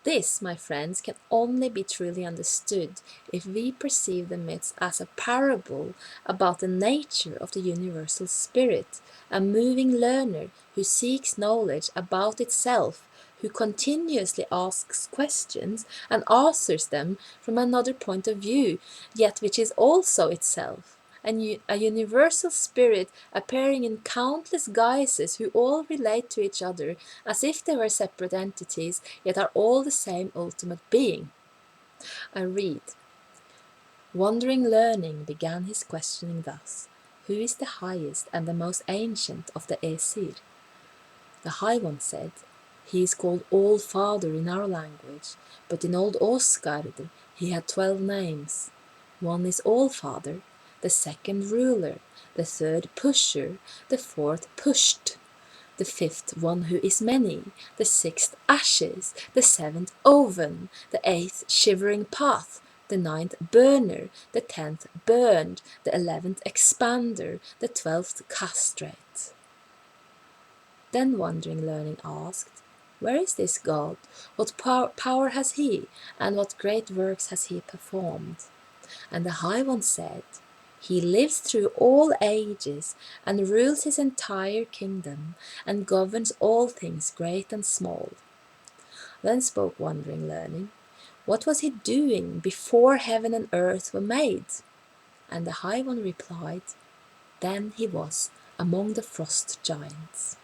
This, my friends, can only be truly understood if we perceive the myths as a parable about the nature of the universal spirit, a moving learner who seeks knowledge about itself, who continuously asks questions and answers them from another point of view, yet which is also itself. And a universal spirit appearing in countless guises who all relate to each other as if they were separate entities, yet are all the same ultimate being. I read, Wandering learning began his questioning thus, who is the highest and the most ancient of the Aesir? The High One said, He is called All-Father in our language, but in Old Åsgard he had 12 names. One is All-Father, the second Ruler, the third Pusher, the fourth Pushed, the fifth One who is Many, the sixth Ashes, the seventh Oven, the eighth Shivering Path, the ninth Burner, the 10th Burned, the 11th Expander, the 12th Castrate. Then Wandering Learning asked, "Where is this God? What power has he, and what great works has he performed?" And the High One said, "He lives through all ages and rules his entire kingdom and governs all things great and small." Then spoke Wandering Learning, "What was he doing before heaven and earth were made?" And the High One replied, "Then he was among the frost giants."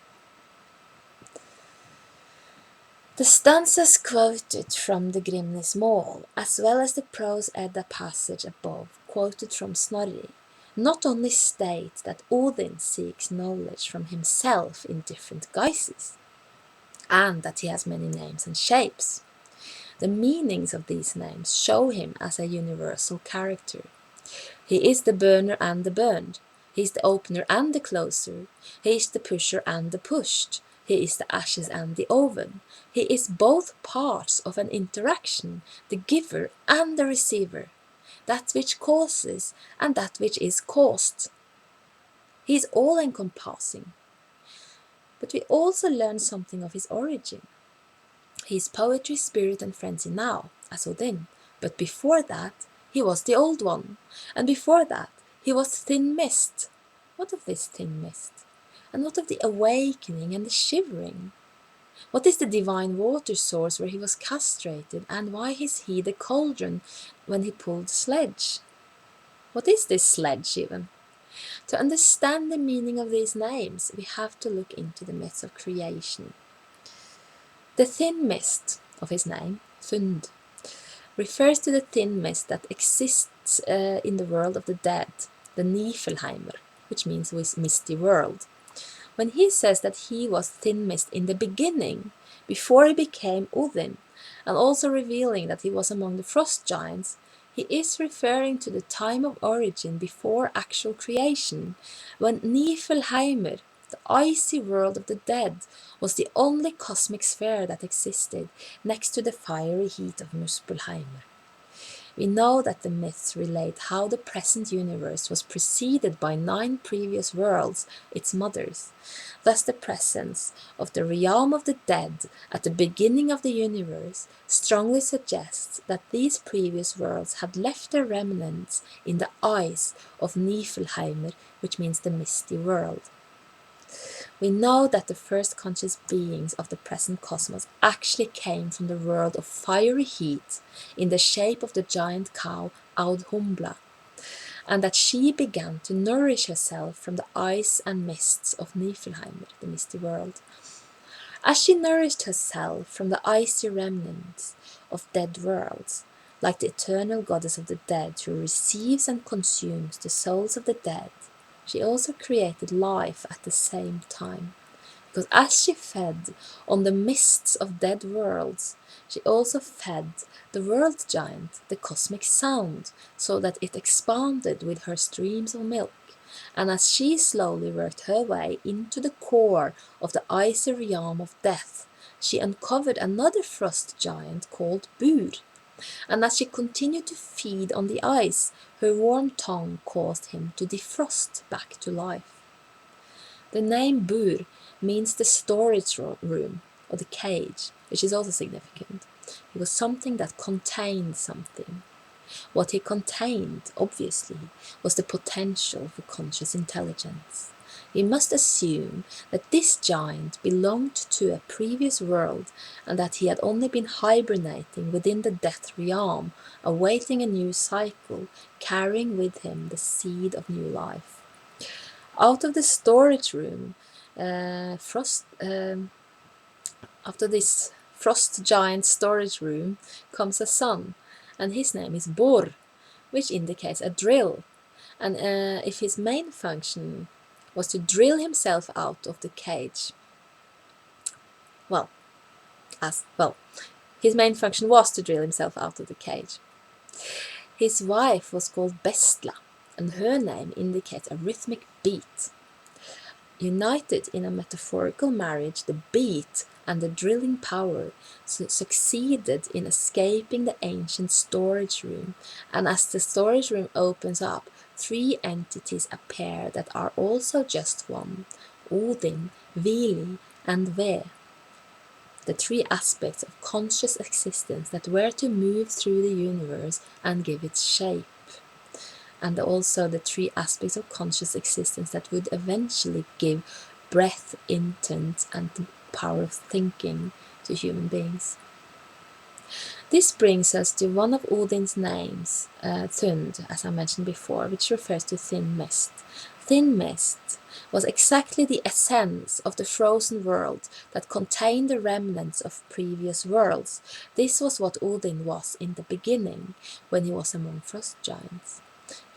The stanzas quoted from the Grimnismal, as well as the prose Edda passage above, quoted from Snorri, not only state that Odin seeks knowledge from himself in different guises, and that he has many names and shapes. The meanings of these names show him as a universal character. He is the burner and the burned. He is the opener and the closer. He is the pusher and the pushed. He is the ashes and the oven. He is both parts of an interaction, the giver and the receiver, that which causes and that which is caused. He is all-encompassing. But we also learn something of his origin. He is poetry, spirit and frenzy now, as Odin, but before that he was the Old One, and before that he was thin mist. What of this thin mist? And what of the awakening and the shivering? What is the divine water source where he was castrated, and why is he the cauldron when he pulled sledge? What is this sledge even? To understand the meaning of these names, we have to look into the myths of creation. The thin mist of his name, Thund, refers to the thin mist that exists in the world of the dead, the Niflheimer, which means misty world. When he says that he was thin mist in the beginning, before he became Odin, and also revealing that he was among the frost giants, he is referring to the time of origin before actual creation, when Niflheimer, the icy world of the dead, was the only cosmic sphere that existed next to the fiery heat of Muspelheimer. We know that the myths relate how the present universe was preceded by 9 previous worlds, its mothers. Thus the presence of the realm of the dead at the beginning of the universe strongly suggests that these previous worlds had left their remnants in the ice of Niflheimer, which means the misty world. We know that the first conscious beings of the present cosmos actually came from the world of fiery heat in the shape of the giant cow Audhumbla, and that she began to nourish herself from the ice and mists of Niflheimer, the misty world. As she nourished herself from the icy remnants of dead worlds, like the eternal goddess of the dead who receives and consumes the souls of the dead, she also created life at the same time. Because as she fed on the mists of dead worlds, she also fed the world giant, the cosmic sound, so that it expanded with her streams of milk. And as she slowly worked her way into the core of the icy realm of death, she uncovered another frost giant called Bur. And as she continued to feed on the ice, her warm tongue caused him to defrost back to life. The name Bur means the storage room, or the cage, which is also significant. It was something that contained something. What he contained, obviously, was the potential for conscious intelligence. We must assume that this giant belonged to a previous world and that he had only been hibernating within the death realm, awaiting a new cycle, carrying with him the seed of new life. Out of the storage room, after this frost giant storage room comes a son, and his name is Bor, which indicates a drill. And if his main function was to drill himself out of the cage, well, as well. His main function was to drill himself out of the cage. His wife was called Bestla, and her name indicates a rhythmic beat. United in a metaphorical marriage, the beat and the drilling power succeeded in escaping the ancient storage room, and as the storage room opens up, three entities appear that are also just one: Odin, Vili, and Ve, the three aspects of conscious existence that were to move through the universe and give it shape, and also the three aspects of conscious existence that would eventually give breath, intent, and the power of thinking to human beings. This brings us to one of Odin's names, Thund, as I mentioned before, which refers to thin mist. Thin mist was exactly the essence of the frozen world that contained the remnants of previous worlds. This was what Odin was in the beginning, when he was among frost giants.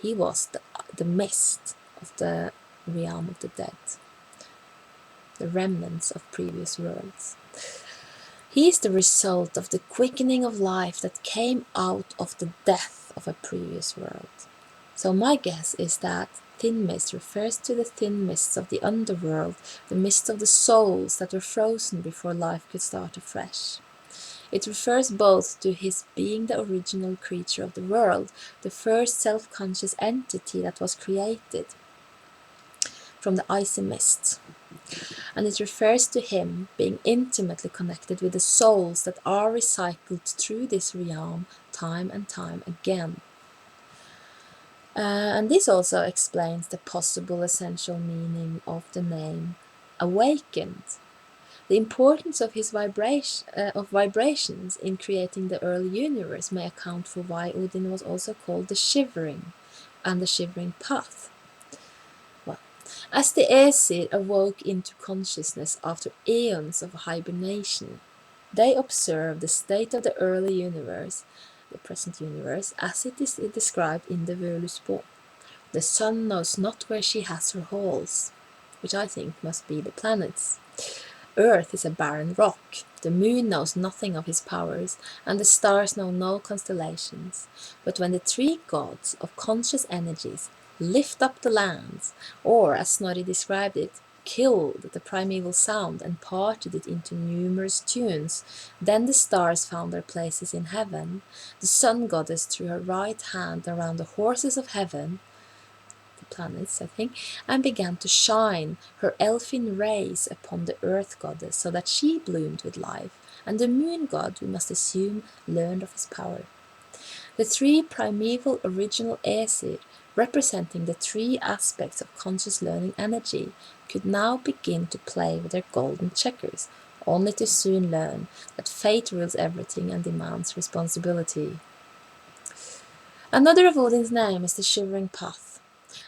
He was the mist of the realm of the dead, the remnants of previous worlds. He is the result of the quickening of life that came out of the death of a previous world. So my guess is that thin mist refers to the thin mists of the underworld, the mist of the souls that were frozen before life could start afresh. It refers both to his being the original creature of the world, the first self-conscious entity that was created from the icy mist, and it refers to him being intimately connected with the souls that are recycled through this realm time and time again. And this also explains the possible essential meaning of the name awakened. The importance of his vibrations in creating the early universe may account for why Odin was also called the Shivering and the Shivering Path. Well, as the Aesir awoke into consciousness after eons of hibernation, they observed the state of the early universe, the present universe, as it is described in the Völuspá. The sun knows not where she has her halls, which I think must be the planets. Earth is a barren rock, the moon knows nothing of his powers, and the stars know no constellations. But when the three gods of conscious energies lift up the lands, or as Snorri described it, killed the primeval sound and parted it into numerous tunes, then the stars found their places in heaven. The sun goddess threw her right hand around the horses of heaven, the planets, I think, and began to shine her elfin rays upon the earth goddess so that she bloomed with life, and the moon god, we must assume, learned of his power. The three primeval original Aesir, representing the three aspects of conscious learning energy, could now begin to play with their golden checkers, only to soon learn that fate rules everything and demands responsibility. Another of Odin's name is the Shivering Path,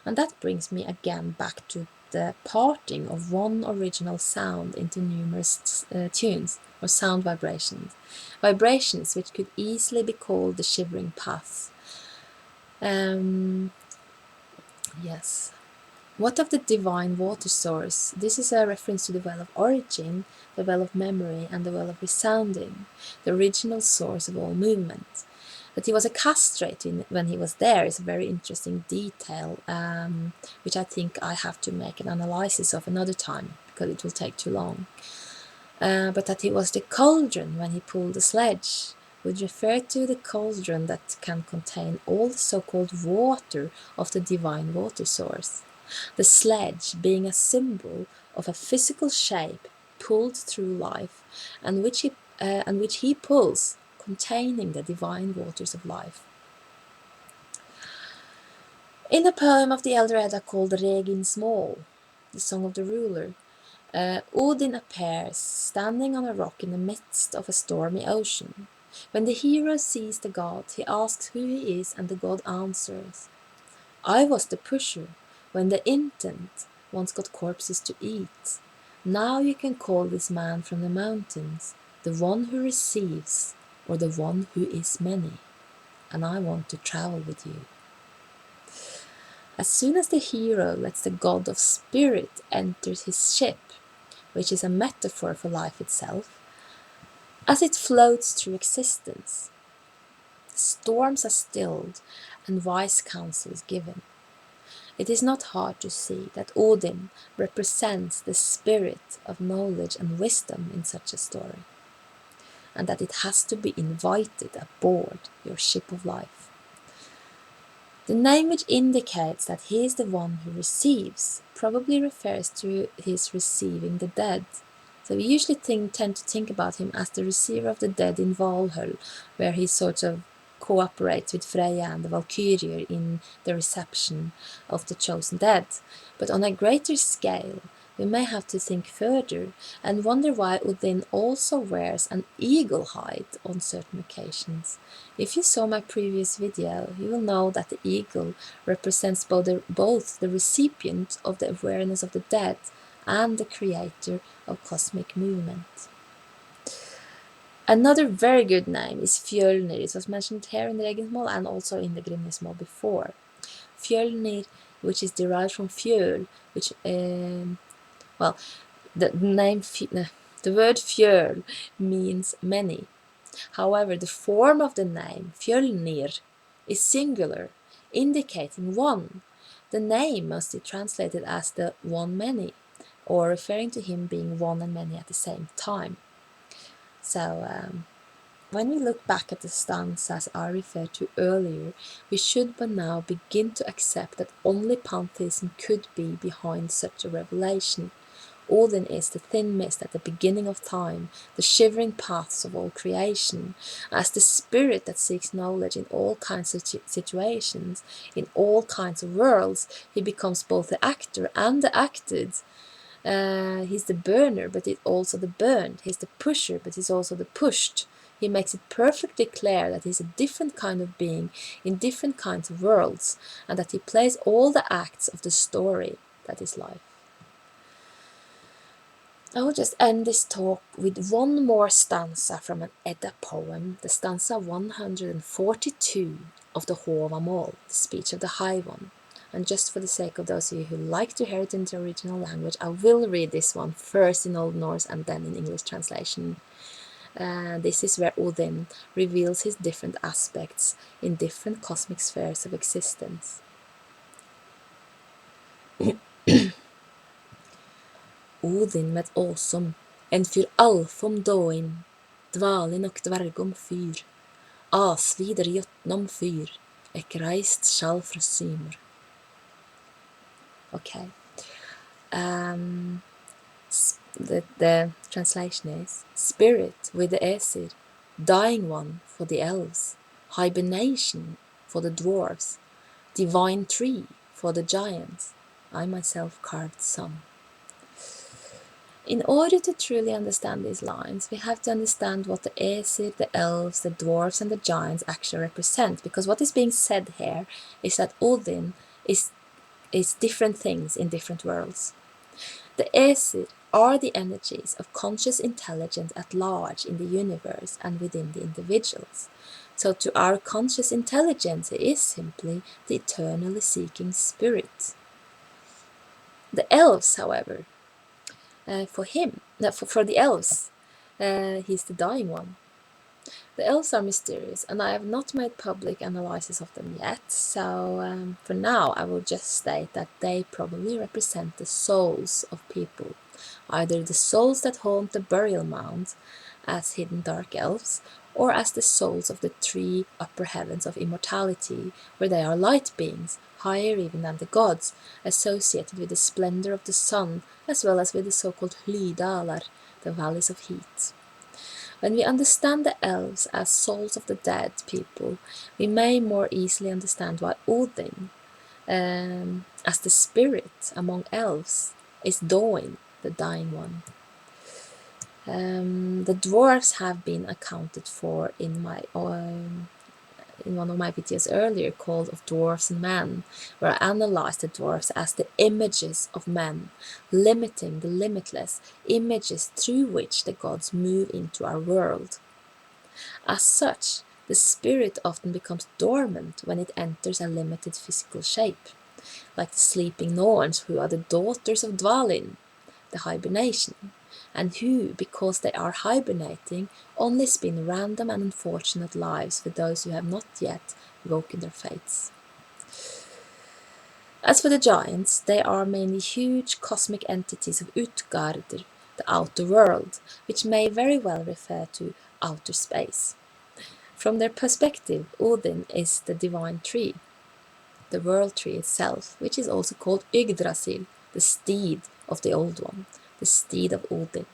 and that brings me again back to the parting of one original sound into numerous tunes, or sound vibrations. Vibrations which could easily be called the Shivering Path. Yes. What of the divine water source? This is a reference to the well of origin, the well of memory, and the well of resounding, the original source of all movement. That he was a castrate when he was there is a very interesting detail, which I think I have to make an analysis of another time, because it will take too long. But that he was the cauldron when he pulled the sledge would refer to the cauldron that can contain all the so-called water of the divine water source. The sledge being a symbol of a physical shape pulled through life, and which he pulls, containing the divine waters of life. In a poem of the elder Edda called Grimnismal, the Song of the Ruler, Odin appears standing on a rock in the midst of a stormy ocean. When the hero sees the god, he asks who he is, and the god answers, "I was the pusher when the intent once got corpses to eat. Now you can call this man from the mountains the one who receives, or the one who is many, and I want to travel with you." As soon as the hero lets the god of spirit enter his ship, which is a metaphor for life itself, As it floats through existence, storms are stilled and wise counsel is given. It is not hard to see that Odin represents the spirit of knowledge and wisdom in such a story, and that it has to be invited aboard your ship of life. The name which indicates that he is the one who receives probably refers to his receiving the dead. So we usually tend to think about him as the receiver of the dead in Valhall, where he sort of cooperates with Freya and the Valkyrie in the reception of the chosen dead. But on a greater scale, we may have to think further and wonder why Odin also wears an eagle hide on certain occasions. If you saw my previous video, you will know that the eagle represents both the recipient of the awareness of the dead and the creator of cosmic movement. Another very good name is Fjölnir. It was mentioned here in the Grimnismal and also in the Grimnismal before. Fjölnir, which is derived from fjöl, which well, the word fjöl means many. However, the form of the name Fjölnir is singular, indicating one. The name must be translated as the one many, or referring to him being one and many at the same time. So, when we look back at the stanzas I referred to earlier, we should by now begin to accept that only pantheism could be behind such a revelation. Odin is the thin mist at the beginning of time, the shivering paths of all creation. As the spirit that seeks knowledge in all kinds of situations, in all kinds of worlds, he becomes both the actor and the acted. He's the burner, but he's also the burned. He's the pusher, but he's also the pushed. He makes it perfectly clear that he's a different kind of being in different kinds of worlds, and that he plays all the acts of the story that is life. I will just end this talk with one more stanza from an Edda poem, the stanza 142 of the Håvamål, the speech of the High One. And just for the sake of those of you who like to hear it in the original language, I will read this one first in Old Norse and then in English translation. This is where Odin reveals his different aspects in different cosmic spheres of existence. Odin med åsom, en fyr alfom dåin, dvalin och dvergom fyr, asvider jötnom fyr, ek reist skall fra symer. Okay. The translation is spirit with the Æsir, dying one for the elves, hibernation for the dwarves, divine tree for the giants. I myself carved some. In order to truly understand these lines, we have to understand what the Æsir, the elves, the dwarves and the giants actually represent, because what is being said here is that Odin is different things in different worlds. The Æsir are the energies of conscious intelligence at large in the universe and within the individuals. So to our conscious intelligence, it is simply the eternally seeking spirit. The elves, however, for the elves, he's the dying one. The elves are mysterious, and I have not made public analysis of them yet, so for now I will just state that they probably represent the souls of people, either the souls that haunt the burial mound as hidden dark elves, or as the souls of the three upper heavens of immortality, where they are light beings, higher even than the gods, associated with the splendor of the sun, as well as with the so-called Hlydalar, the valleys of heat. When we understand the elves as souls of the dead people, we may more easily understand why Odin, as the spirit among elves, is Dóin, the dying one. The dwarves have been accounted for in one of my videos earlier called Of Dwarves and Men, where I analyzed the dwarves as the images of men, limiting the limitless, images through which the gods move into our world. As such, the spirit often becomes dormant when it enters a limited physical shape, like the sleeping Norns, who are the daughters of Dvalin, the hibernation, and who, because they are hibernating, only spin random and unfortunate lives for those who have not yet woken their fates. As for the giants, they are mainly huge cosmic entities of Utgarder, the outer world, which may very well refer to outer space. From their perspective, Odin is the divine tree, the world tree itself, which is also called Yggdrasil, the steed of the Old One, the steed of Odin.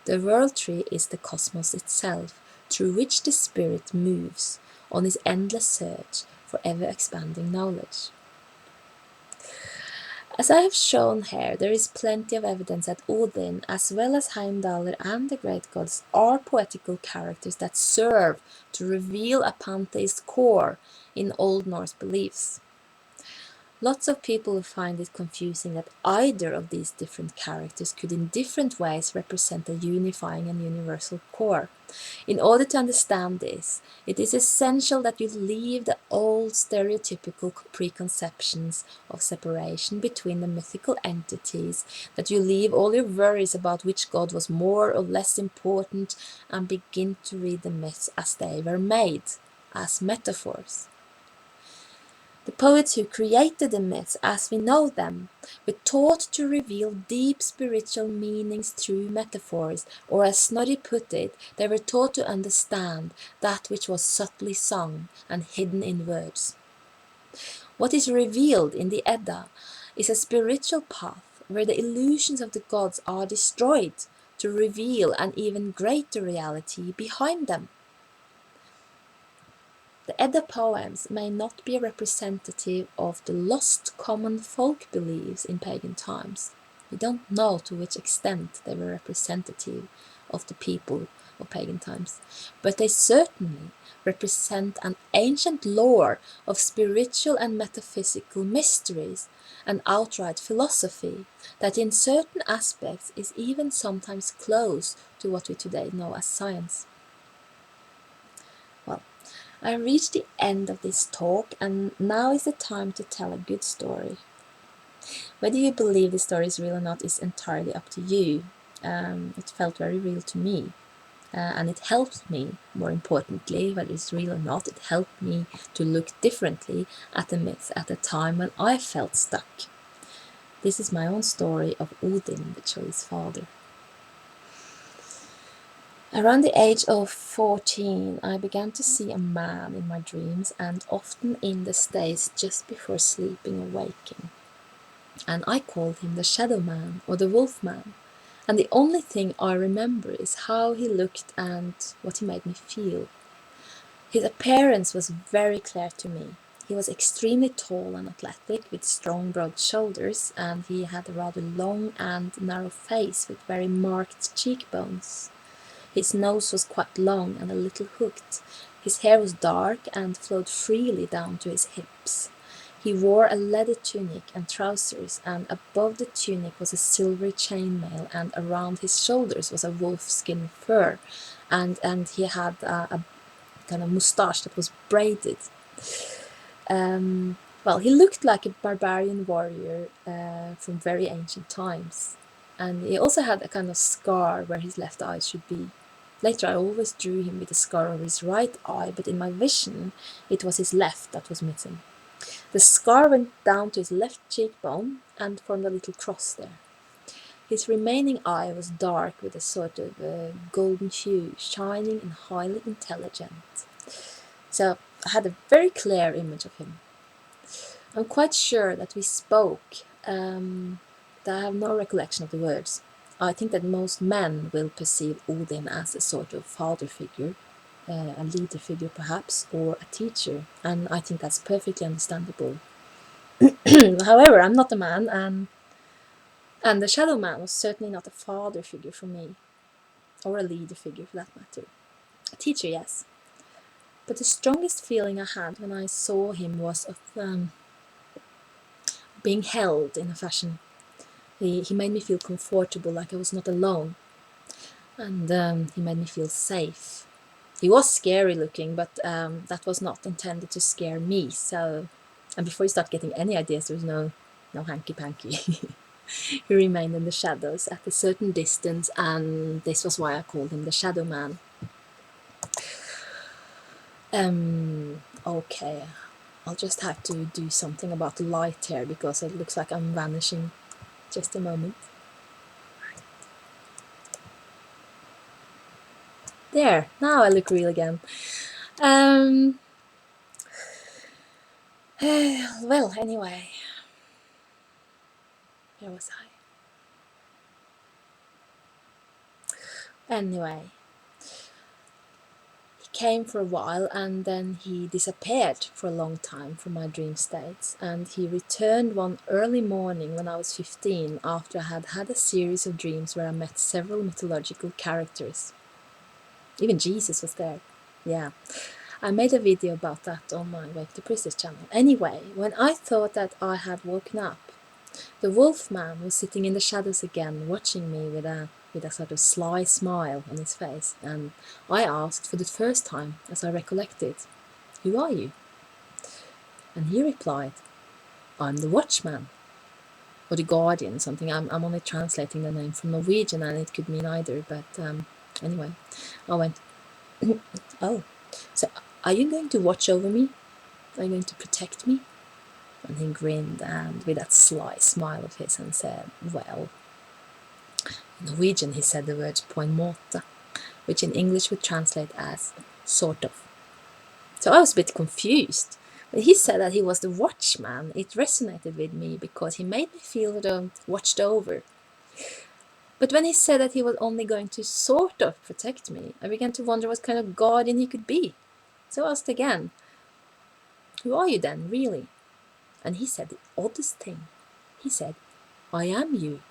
The world tree is the cosmos itself, through which the spirit moves on his endless search for ever-expanding knowledge. As I have shown here, there is plenty of evidence that Odin, as well as Heimdallr and the great gods, are poetical characters that serve to reveal a pantheist core in Old Norse beliefs. Lots of people find it confusing that either of these different characters could in different ways represent a unifying and universal core. In order to understand this, it is essential that you leave the old stereotypical preconceptions of separation between the mythical entities, that you leave all your worries about which god was more or less important, and begin to read the myths as they were made, as metaphors. The poets who created the myths as we know them were taught to reveal deep spiritual meanings through metaphors, or as Snorri put it, they were taught to understand that which was subtly sung and hidden in words. What is revealed in the Edda is a spiritual path where the illusions of the gods are destroyed to reveal an even greater reality behind them. The Edda poems may not be representative of the lost common folk beliefs in pagan times. We don't know to which extent they were representative of the people of pagan times, but they certainly represent an ancient lore of spiritual and metaphysical mysteries, and outright philosophy that in certain aspects is even sometimes close to what we today know as science. Well, I reached the end of this talk, and now is the time to tell a good story. Whether you believe the story is real or not is entirely up to you. It felt very real to me, and it helped me, more importantly, whether it's real or not, it helped me to look differently at the myths at a time when I felt stuck. This is my own story of Odin, the choice father. Around the age of 14, I began to see a man in my dreams, and often in the stays just before sleeping or waking. And I called him the Shadow Man or the Wolf Man. And the only thing I remember is how he looked and what he made me feel. His appearance was very clear to me. He was extremely tall and athletic, with strong broad shoulders, and he had a rather long and narrow face with very marked cheekbones. His nose was quite long and a little hooked. His hair was dark and flowed freely down to his hips. He wore a leather tunic and trousers, and above the tunic was a silver chainmail, and around his shoulders was a wolfskin fur, and he had a kind of moustache that was braided. Well, he looked like a barbarian warrior from very ancient times, and he also had a kind of scar where his left eye should be. Later I always drew him with a scar over his right eye, but in my vision it was his left that was missing. The scar went down to his left cheekbone and formed a little cross there. His remaining eye was dark with a sort of golden hue, shining and highly intelligent. So I had a very clear image of him. I'm quite sure that we spoke, but I have no recollection of the words. I think that most men will perceive Odin as a sort of father figure, a leader figure perhaps, or a teacher, and I think that's perfectly understandable. However, I'm not a man, and the Shadow Man was certainly not a father figure for me, or a leader figure for that matter. A teacher, yes. But the strongest feeling I had when I saw him was of being held in a fashion. He made me feel comfortable, like I was not alone, and he made me feel safe. He was scary looking, but that was not intended to scare me. So, and before you start getting any ideas, there's no hanky-panky. He remained in the shadows at a certain distance, and this was why I called him the Shadow Man. Okay, I'll just have to do something about the light here because it looks like I'm vanishing. Just a moment. There, now I look real again. Well, anyway, where was I? Anyway, he came for a while and then he disappeared for a long time from my dream states, and he returned one early morning when I was 15 after I had had a series of dreams where I met several mythological characters. Even Jesus was there. Yeah, I made a video about that on my Wake the Priestess channel. Anyway, when I thought that I had woken up, the wolf man was sitting in the shadows again, watching me with a sort of sly smile on his face, and I asked for the first time, as I recollected, "Who are you?" And he replied, "I'm the watchman," or the guardian, something. I'm only translating the name from Norwegian, and it could mean either, but anyway, I went, "Oh, so are you going to watch over me? Are you going to protect me?" And he grinned and with that sly smile of his and said, "Well," in Norwegian he said the words "på en måte," which in English would translate as "sort of." So I was a bit confused. When he said that he was the watchman, it resonated with me because he made me feel watched over. But when he said that he was only going to sort of protect me, I began to wonder what kind of guardian he could be. So I asked again, "Who are you then, really?" And he said the oddest thing. He said, "I am you."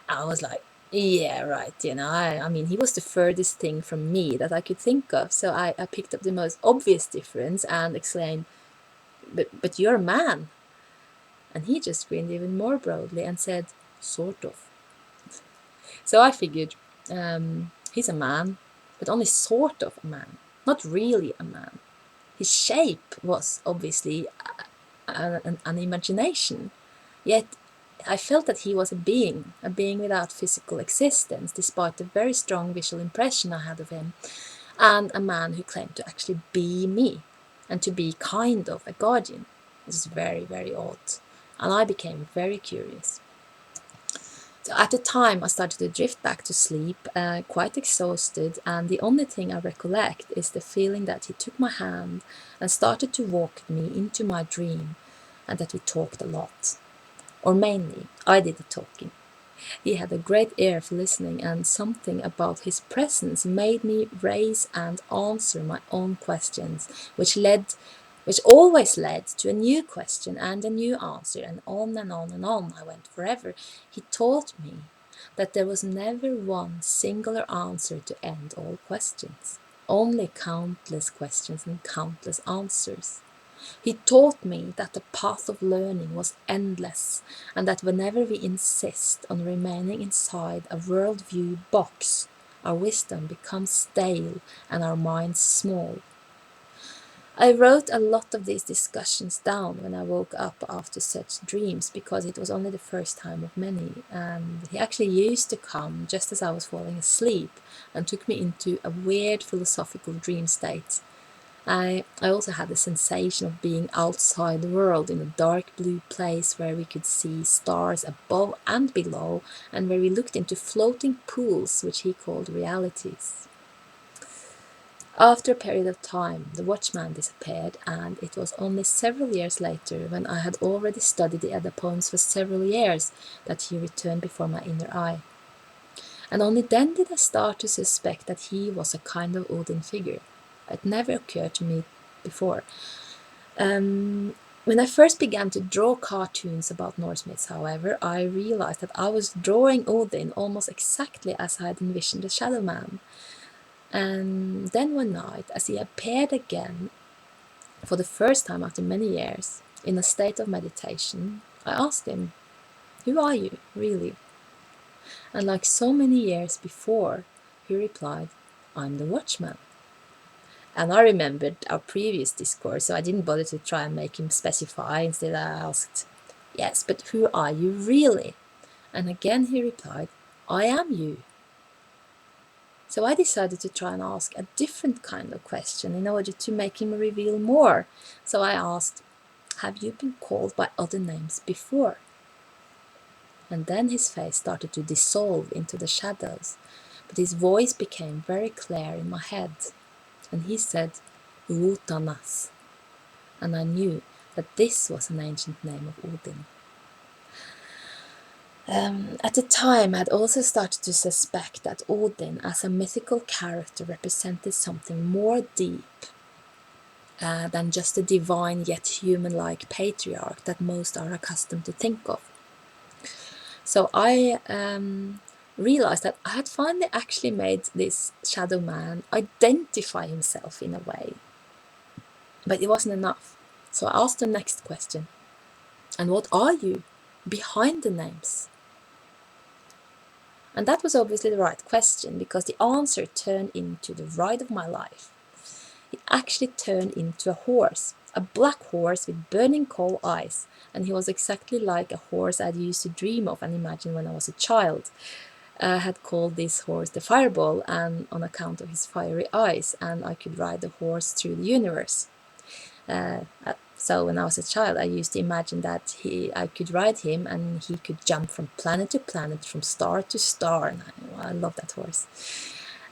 I was like, yeah, right, I mean, he was the furthest thing from me that I could think of, so I picked up the most obvious difference and exclaimed, but you're a man." And he just grinned even more broadly and said, "Sort of." So I figured, he's a man, but only sort of a man, not really a man. His shape was obviously an imagination, yet I felt that he was a being without physical existence, despite the very strong visual impression I had of him, and a man who claimed to actually be me, and to be kind of a guardian. This is very, very odd, and I became very curious. So at the time, I started to drift back to sleep, quite exhausted, and the only thing I recollect is the feeling that he took my hand and started to walk me into my dream, and that we talked a lot. Or mainly, I did the talking. He had a great ear for listening, and something about his presence made me raise and answer my own questions, which always led to a new question and a new answer, and on and on and on I went forever. He taught me that there was never one singular answer to end all questions, only countless questions and countless answers. He taught me that the path of learning was endless, and that whenever we insist on remaining inside a worldview box, our wisdom becomes stale and our minds small. I wrote a lot of these discussions down when I woke up after such dreams, because it was only the first time of many, and he actually used to come just as I was falling asleep and took me into a weird philosophical dream state. I also had the sensation of being outside the world, in a dark blue place where we could see stars above and below, and where we looked into floating pools which he called realities. After a period of time, the watchman disappeared, and it was only several years later, when I had already studied the Edda poems for several years, that he returned before my inner eye. And only then did I start to suspect that he was a kind of Odin figure. It never occurred to me before. When I first began to draw cartoons about Norse myths, however, I realized that I was drawing Odin almost exactly as I had envisioned the Shadow Man. And then one night, as he appeared again, for the first time after many years, in a state of meditation, I asked him, "Who are you, really?" And like so many years before, he replied, "I'm the watchman." And I remembered our previous discourse, so I didn't bother to try and make him specify. Instead, I asked, Yes, but who are you really? And again he replied, I am you. So I decided to try and ask a different kind of question in order to make him reveal more. So I asked, have you been called by other names before? And then his face started to dissolve into the shadows, but his voice became very clear in my head. And he said, Utanas. And I knew that this was an ancient name of Odin. At the time, I had also started to suspect that Odin, as a mythical character, represented something more deep than just a divine yet human-like patriarch that most are accustomed to think of. So I realized that I had finally actually made this shadow man identify himself in a way. But it wasn't enough. So I asked the next question. And what are you behind the names? And that was obviously the right question, because the answer turned into the ride of my life. It actually turned into a horse, a black horse with burning coal eyes, and he was exactly like a horse I'd used to dream of and imagine when I was a child. I had called this horse the Fireball, and on account of his fiery eyes, and I could ride the horse through the universe. So when I was a child, I used to imagine that I could ride him and he could jump from planet to planet, from star to star, and I love that horse.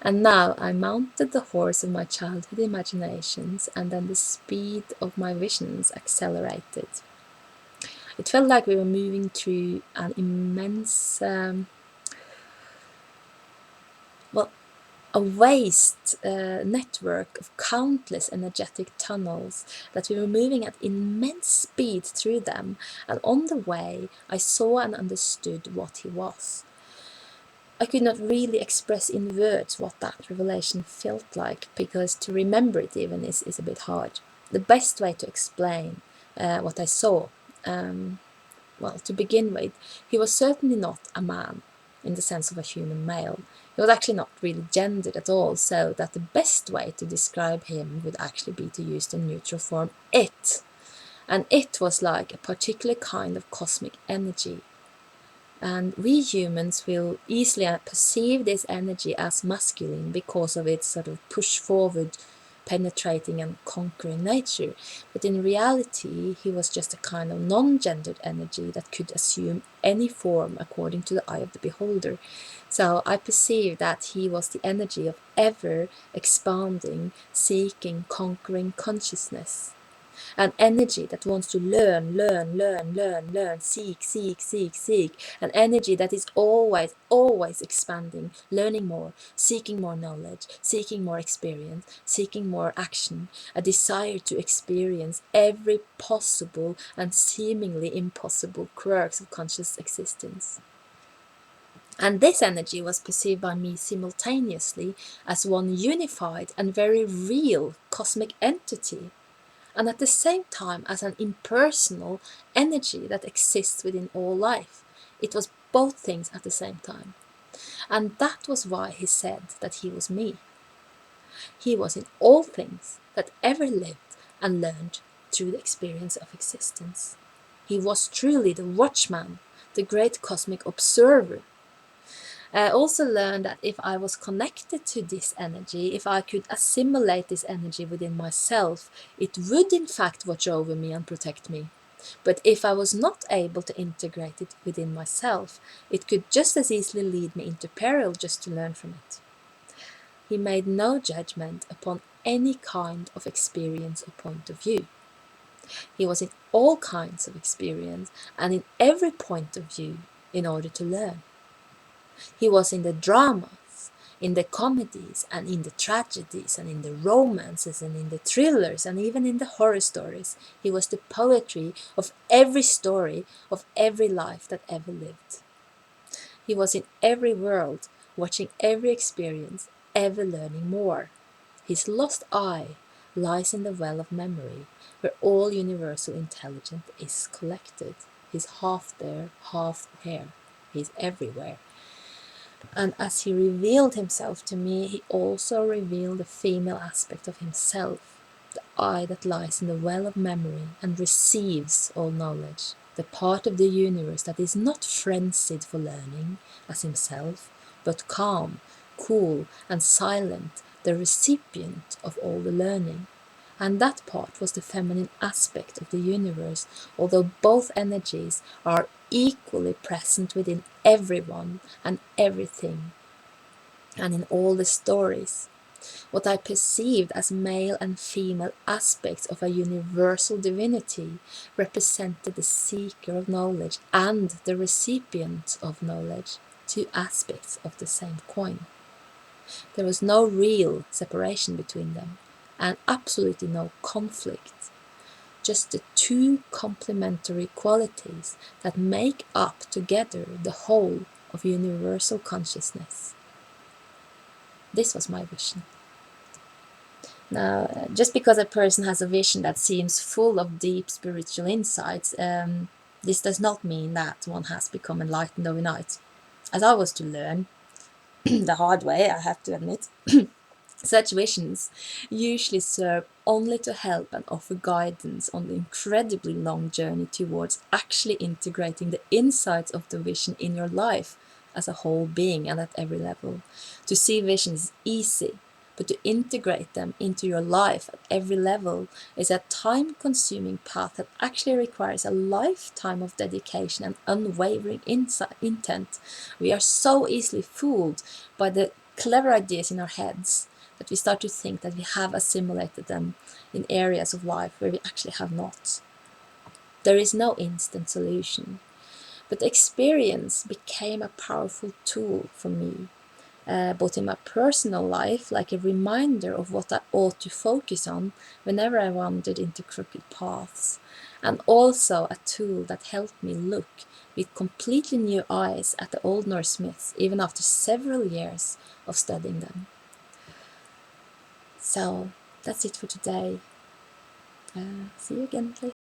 And now I mounted the horse of my childhood imaginations, and then the speed of my visions accelerated. It felt like we were moving through an immense, a vast network of countless energetic tunnels, that we were moving at immense speed through them, and on the way I saw and understood what he was. I could not really express in words what that revelation felt like, because to remember it even is a bit hard. The best way to explain what I saw, well, to begin with, he was certainly not a man in the sense of a human male. He was actually not really gendered at all, so that the best way to describe him would actually be to use the neutral form it. And it was like a particular kind of cosmic energy. And we humans will easily perceive this energy as masculine because of its sort of push forward, penetrating and conquering nature. But in reality, he was just a kind of non-gendered energy that could assume any form according to the eye of the beholder. So I perceived that he was the energy of ever expanding, seeking, conquering consciousness. An energy that wants to learn, seek. An energy that is always expanding, learning more, seeking more knowledge, seeking more experience, seeking more action, a desire to experience every possible and seemingly impossible quirks of conscious existence. And this energy was perceived by me simultaneously as one unified and very real cosmic entity, and at the same time as an impersonal energy that exists within all life. It was both things at the same time. And that was why he said that he was me. He was in all things that ever lived and learned through the experience of existence. He was truly the watchman, the great cosmic observer. I also learned that if I was connected to this energy, if I could assimilate this energy within myself, it would in fact watch over me and protect me. But if I was not able to integrate it within myself, it could just as easily lead me into peril just to learn from it. He made no judgment upon any kind of experience or point of view. He was in all kinds of experience and in every point of view in order to learn. He was in the dramas, in the comedies, and in the tragedies, and in the romances, and in the thrillers, and even in the horror stories. He was the poetry of every story, of every life that ever lived. He was in every world, watching every experience, ever learning more. His lost eye lies in the well of memory, where all universal intelligence is collected. He's half there, half here. He's everywhere. And as he revealed himself to me, he also revealed the female aspect of himself, the eye that lies in the well of memory and receives all knowledge. the part of the universe that is not frenzied for learning, as himself, but calm, cool, and silent, the recipient of all the learning. And that part was the feminine aspect of the universe, although both energies are equally present within everyone and everything, and in all the stories. What I perceived as male and female aspects of a universal divinity represented the seeker of knowledge and the recipient of knowledge, two aspects of the same coin. There was no real separation between them, and absolutely no conflict. Just the two complementary qualities that make up together the whole of universal consciousness. This was my vision. Now, just because a person has a vision that seems full of deep spiritual insights, this does not mean that one has become enlightened overnight. As I was to learn, the hard way, I have to admit, such visions usually serve only to help and offer guidance on the incredibly long journey towards actually integrating the insights of the vision in your life as a whole being and at every level. To see visions is easy, but to integrate them into your life at every level is a time-consuming path that actually requires a lifetime of dedication and unwavering intent. We are so easily fooled by the clever ideas in our heads that we start to think that we have assimilated them in areas of life where we actually have not. There is no instant solution, but experience became a powerful tool for me, both in my personal life, like a reminder of what I ought to focus on whenever I wandered into crooked paths, and also a tool that helped me look with completely new eyes at the old Norse myths, even after several years of studying them. So that's it for today. See you again later.